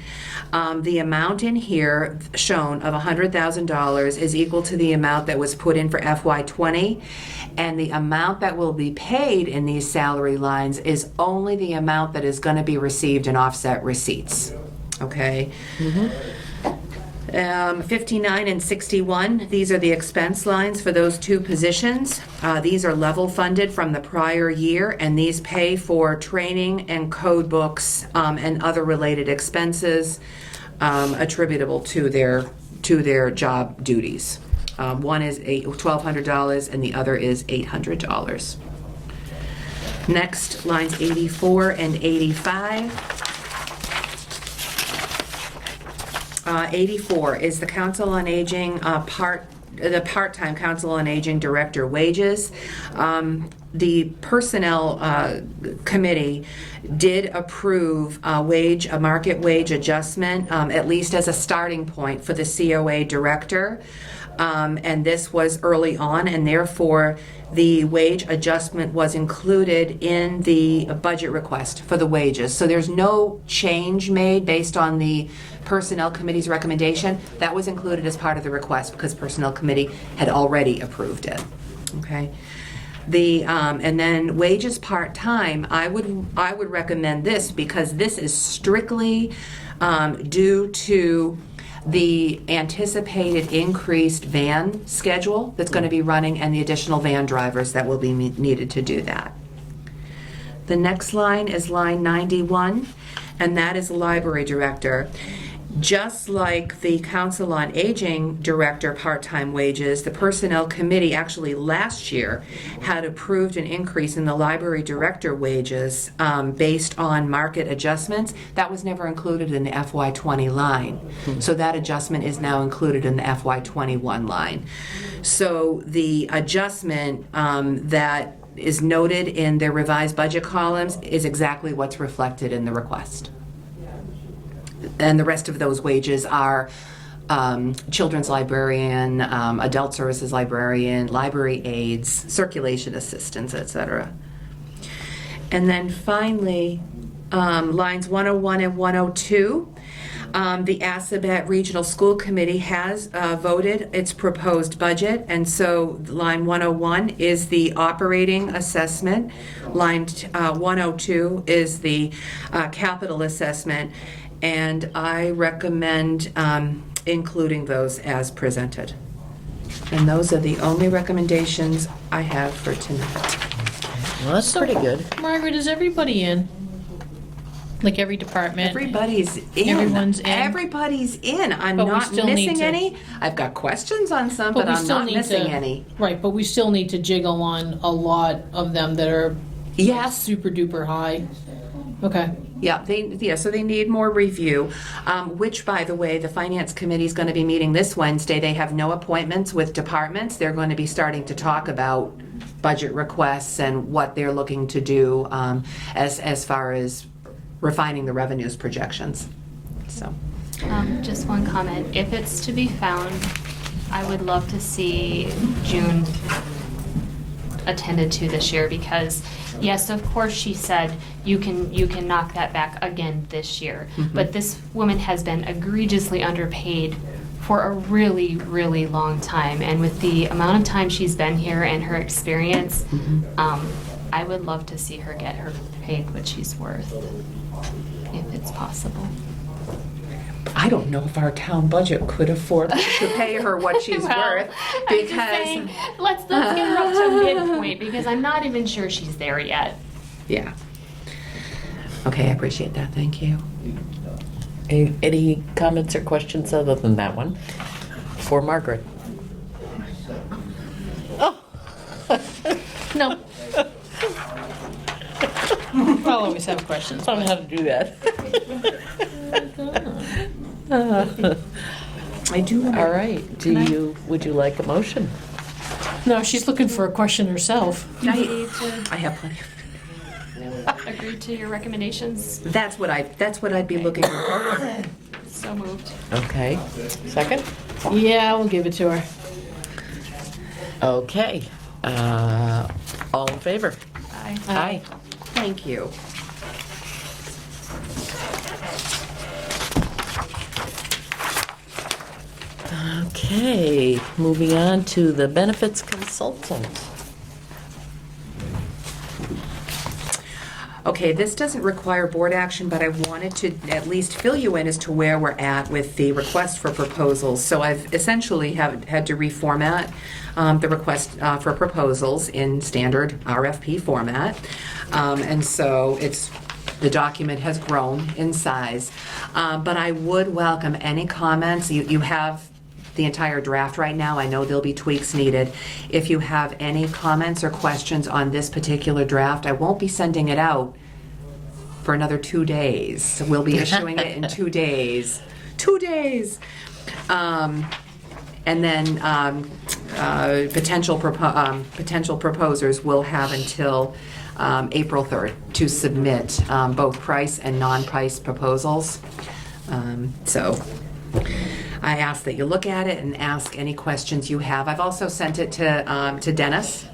The amount in here shown of $100,000 is equal to the amount that was put in for FY20, and the amount that will be paid in these salary lines is only the amount that is going to be received in offset receipts. Okay? 59 and 61, these are the expense lines for those 2 positions. These are level funded from the prior year, and these pay for training and code books and other related expenses attributable to their job duties. One is $1,200 and the other is $800. Next, lines 84 and 85. 84 is the Council on Aging the part-time Council on Aging Director wages. The Personnel Committee did approve a market wage adjustment, at least as a starting point for the COA Director. And this was early on, and therefore the wage adjustment was included in the budget request for the wages. So there's no change made based on the Personnel Committee's recommendation. That was included as part of the request because Personnel Committee had already approved it. Okay. And then wages part-time, I would recommend this because this is strictly due to the anticipated increased van schedule that's going to be running and the additional van drivers that will be needed to do that. The next line is line 91, and that is the library director. Just like the Council on Aging Director part-time wages, the Personnel Committee actually last year had approved an increase in the Library Director wages based on market adjustments. That was never included in the FY20 line. So that adjustment is now included in the FY21 line. So the adjustment that is noted in their revised budget columns is exactly what's reflected in the request. And the rest of those wages are children's librarian, adult services librarian, library aides, circulation assistants, etc. And then finally, lines 101 and 102, the Assabet Regional School Committee has voted its proposed budget, and so line 101 is the operating assessment, line 102 is the capital assessment, and I recommend including those as presented. And those are the only recommendations I have for tonight. Well, that's pretty good. Margaret, is everybody in? Like every department? Everybody's in. Everyone's in? Everybody's in. I'm But we not still need missing to- any. I've got questions on some, but we I'm still not need missing to- any. Right, but we still need to jiggle on a lot of them that are Yes. super duper high. Okay. Yeah, so they need more review, which, by the way, the Finance Committee is going to be meeting this Wednesday. They have no appointments with departments. They're going to be starting to talk about budget requests and what they're looking to do as far as refining the revenues projections. So, Just one comment. If it's to be found, I would love to see June attended to this year because, yes, of course, she said you can knock that back again this year. But this woman has been egregiously underpaid for a really, really long time. And with the amount of time she's been here and her experience, I would love to see her get her paid what she's worth, if it's possible. I don't know if our town budget could afford to pay her what she's Well, worth I'm just because, saying, let's get her up to midpoint because I'm not even sure she's there yet. yeah. Okay, I appreciate that. Thank you. Any comments or questions other than that one? For Margaret? Oh. No. I'll always have questions. I don't know how to do that. I do. All right, would you like a motion? No, she's looking for a question herself. I have plenty. Agree to your recommendations? That's what I'd be looking for. So moved. Okay, second? Yeah, we'll give it to her. Okay, all in favor? Aye. Aye. Thank you. Okay, moving on to the benefits consultant. Okay, this doesn't require board action, but I wanted to at least fill you in as to where we're at with the request for proposals. So I've essentially had to reformat the request for proposals in standard RFP format. And so the document has grown in size. But I would welcome any comments. You have the entire draft right now. I know there'll be tweaks needed. If you have any comments or questions on this particular draft, I won't be sending it out for another 2 days. We'll be issuing it in 2 days. 2 days. And then potential proposers will have until April 3rd to submit both price and non-price proposals. So I ask that you look at it and ask any questions you have. I've also sent it to Dennis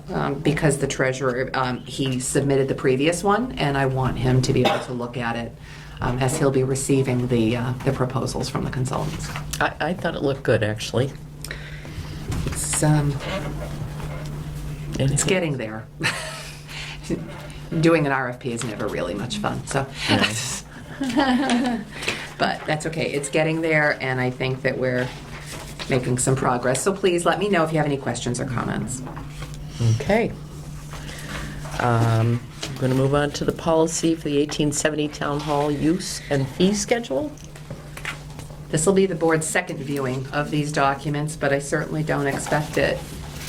because the treasurer, he submitted the previous one, and I want him to be able to look at it as he'll be receiving the proposals from the consultants. I thought it looked good, actually. It's getting there. Doing an RFP is never really much fun, so. But that's okay, it's getting there, and I think that we're making some progress. So please let me know if you have any questions or comments. Okay. I'm going to move on to the policy for the 1870 Town Hall use and fee schedule. This will be the board's second viewing of these documents, but I certainly don't expect it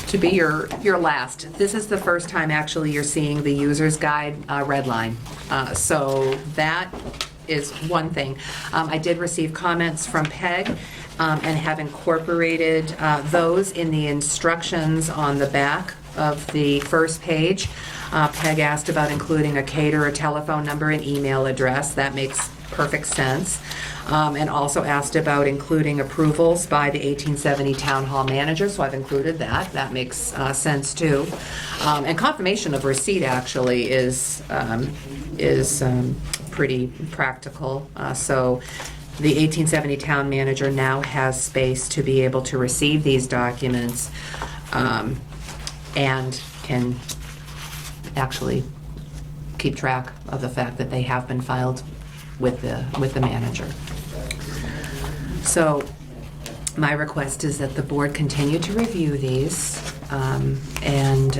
to be your last. This is the first time actually you're seeing the user's guide red line. So that is one thing. I did receive comments from PEG and have incorporated those in the instructions on the back of the first page. PEG asked about including a caterer telephone number and email address. That makes perfect sense. And also asked about including approvals by the 1870 Town Hall manager, so I've included that. That makes sense too. And confirmation of receipt actually is pretty practical. So the 1870 Town manager now has space to be able to receive these documents and can actually keep track of the fact that they have been filed with the manager. So my request is that the board continue to review these and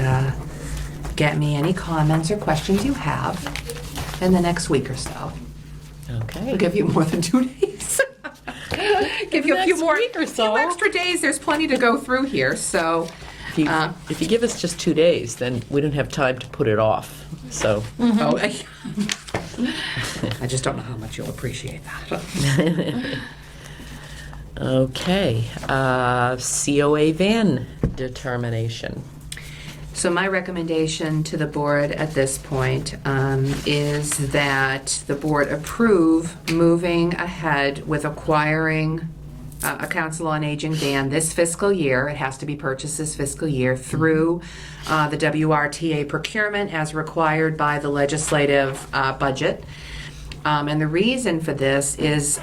get me any comments or questions you have in the next week or so. Okay. I'll give you more than 2 days. Give you a few Next more, week or so. few extra days. There's plenty to go through here, so. If you give us just 2 days, then we don't have time to put it off, so. Oh, I just don't know how much you'll appreciate that. Okay, COA van determination. So my recommendation to the board at this point is that the board approve moving ahead with acquiring a Council on Aging van this fiscal year. It has to be purchased this fiscal year through the WRTA procurement as required by the legislative budget. And the reason for this is,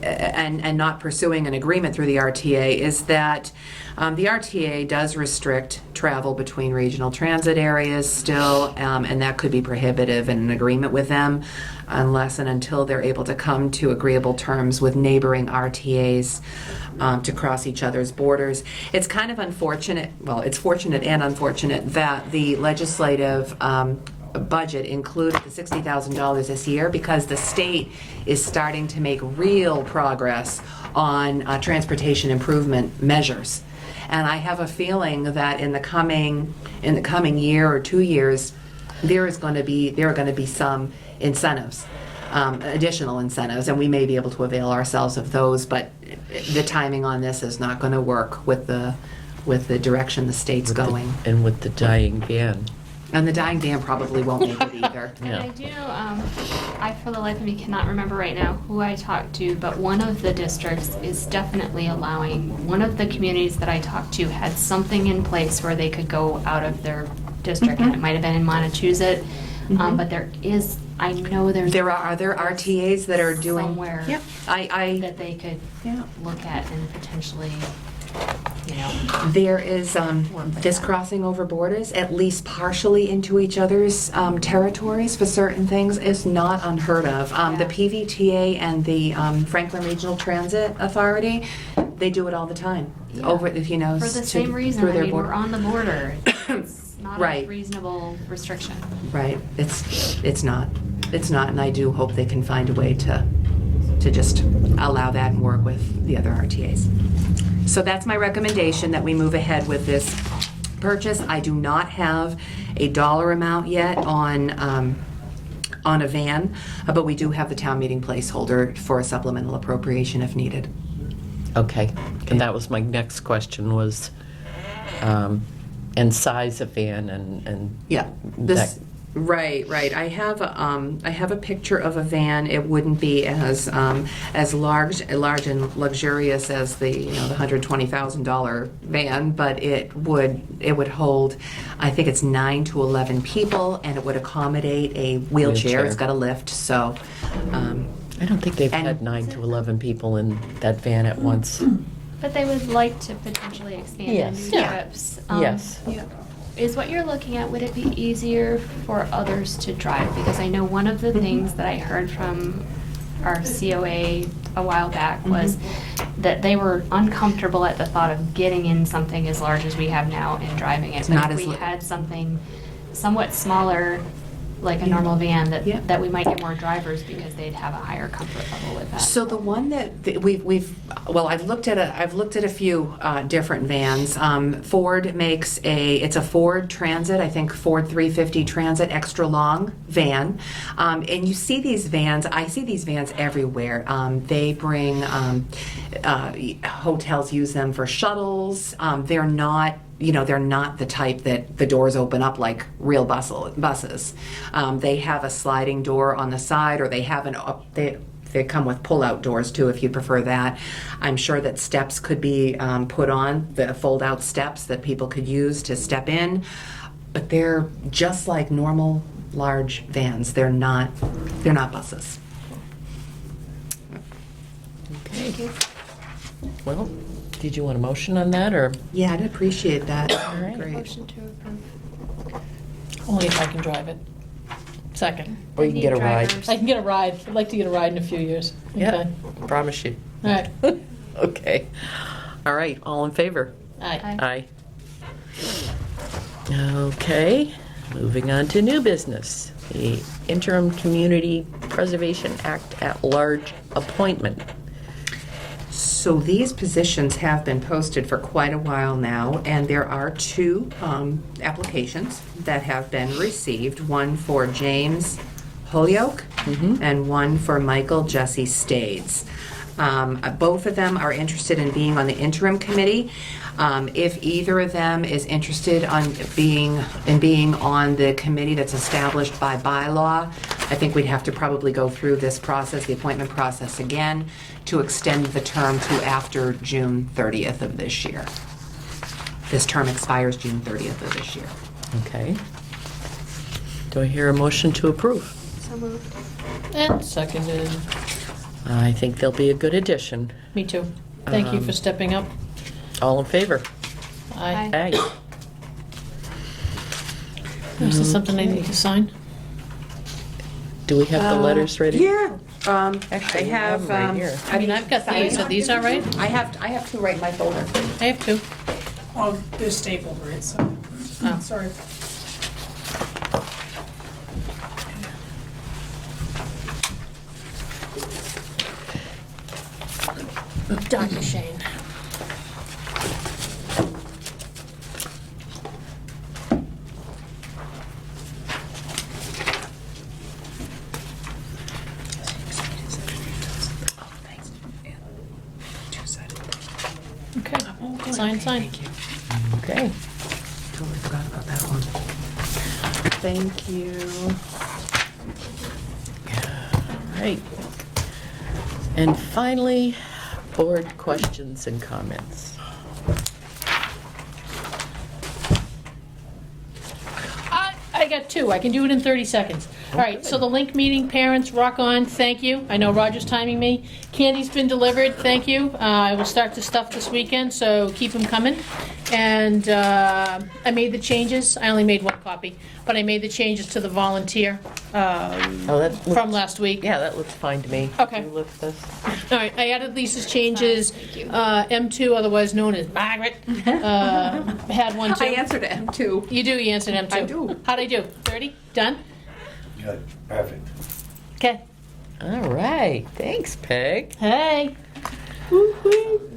and not pursuing an agreement through the RTA, is that the RTA does restrict travel between regional transit areas still, and that could be prohibitive in an agreement with them unless and until they're able to come to agreeable terms with neighboring RTAs to cross each other's borders. It's kind of unfortunate, well, it's fortunate and unfortunate that the legislative budget included the $60,000 this year because the state is starting to make real progress on transportation improvement measures. And I have a feeling that in the coming year or 2 years, there are going to be some incentives, additional incentives, and we may be able to avail ourselves of those. But the timing on this is not going to work with the direction the state's going. And with the dying van. And the dying dam probably won't make it either. And I do, I for the life of me cannot remember right now who I talked to, but one of the districts is definitely allowing, one of the communities that I talked to had something in place where they could go out of their district, and it might have been in Montezut, but I know There are other RTAs that are doing. somewhere Yep. that they could look at and potentially, There is this crossing over borders, at least partially into each other's territories for certain things, is not unheard of. The PVTA and the Franklin Regional Transit Authority, they do it all the time. Yeah. Over, for the same reason. through I their mean, border. we're on the border. It's not Right. a reasonable restriction. Right, it's not, and I do hope they can find a way to just allow that and work with the other RTAs. So that's my recommendation, that we move ahead with this purchase. I do not have a dollar amount yet on a van, but we do have the town meeting placeholder for a supplemental appropriation if needed. Okay, and that was my next question was, and size of van and. Yeah, that- Right. I have a picture of a van. It wouldn't be as large and luxurious as the the $120,000 van, but it would hold, I think it's 9 to 11 people, and it would accommodate a wheelchair. It's got a lift, so. I don't think they've had 9 to 11 people in that van at once. But they would like to potentially expand Yes. into Yeah. trips. Yes. Is what you're looking at, would it be easier for others to drive? Because I know one of the things that I heard from our COA a while back was that they were uncomfortable at the thought of getting in something as large as we have now and driving it. Not But as if we li- had something somewhat smaller, like a normal van, that we might get more drivers because they'd have a higher comfort level with that. So the one that I've looked at a few different vans. Ford makes it's a Ford Transit, I think Ford 350 Transit extra long van, and you see these vans. I see these vans everywhere. They bring hotels use them for shuttles. They're not. They're not the type that the doors open up like real buses. They have a sliding door on the side, or they have they come with pull-out doors too, if you prefer that. I'm sure that steps could be put on, the fold-out steps that people could use to step in, but they're just like normal large vans. They're not buses. Okay. Well, did you want a motion on that, or? Yeah, I'd appreciate that. All right. Great. Motion to approve. Only if I can drive it. Second. Or you can get a ride. Drivers. I can get a ride. I'd like to get a ride in a few years. Yeah, Okay. promise you. All right. Okay. All right, all in favor? Aye. Aye. Okay, moving on to new business. The Interim Community Preservation Act at-large appointment. So these positions have been posted for quite a while now, and there are two applications that have been received, one for James Holyoke and one for Michael Jesse Stades. Both of them are interested in being on the interim committee. If either of them is interested in being on the committee that's established by bylaw, I think we'd have to probably go through this process, the appointment process again, to extend the term to after June 30th of this year. This term expires June 30th of this year. Okay. Do I hear a motion to approve? So moved. And seconded. I think they'll be a good addition. Me too. Thank you for stepping up. All in favor? Aye. Aye. Is this something I need to sign? Do we have the letters ready? Yeah. Actually, I have. them right here. I mean, I've got these. Are these all right? I have two right in my folder. I have two. Oh, they're stapled, right, so, Oh. sorry. Dr. Shane. Okay. Sign. Okay. Totally forgot about that one. Thank you. All right. And finally, board questions and comments. I got two. I can do it in 30 seconds. All right, so the link meeting, parents, rock on, thank you. I know Roger's timing me. Candy's been delivered, thank you. I will start the stuff this weekend, so keep them coming. And I made the changes. I only made one copy, but I made the changes to the volunteer That from looks- last week. Yeah, that looks fine to me. Okay. You look at this. All right, I added Lisa's changes. Thank you. M2, otherwise known as Margaret, had one too. I answered M2. You do, you answered M2. I do. How'd I do? 30? Done? Good, perfect. Okay. All right, thanks, Peg. Hey.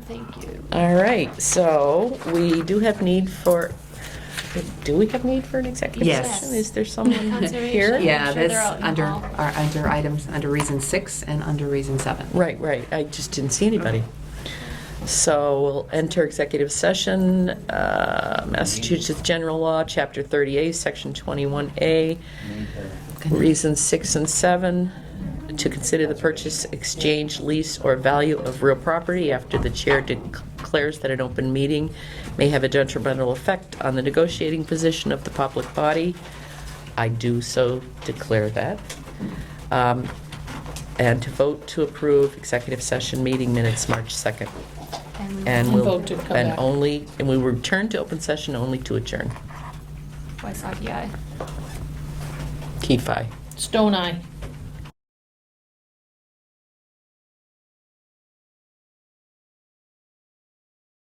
Thank you. All right, so we do have need for, do we have need for an executive Yes. session? Is there someone Conservation. here? Yeah, sure this they're out in the under hall. under items under reason 6 and under reason 7. Right, I just didn't see anybody. So we'll enter executive session, Massachusetts General Law, Chapter 30A, Section 21A, Reasons 6 and 7, to consider the purchase, exchange, lease, or value of real property after the chair declares that an open meeting may have a detrimental effect on the negotiating position of the public body. I do so declare that. And to vote to approve executive session meeting minutes March 2nd. And And we'll, vote to come and back. only, and we return to open session only to adjourn. Wysocki, aye. Key fi. Stone Eye.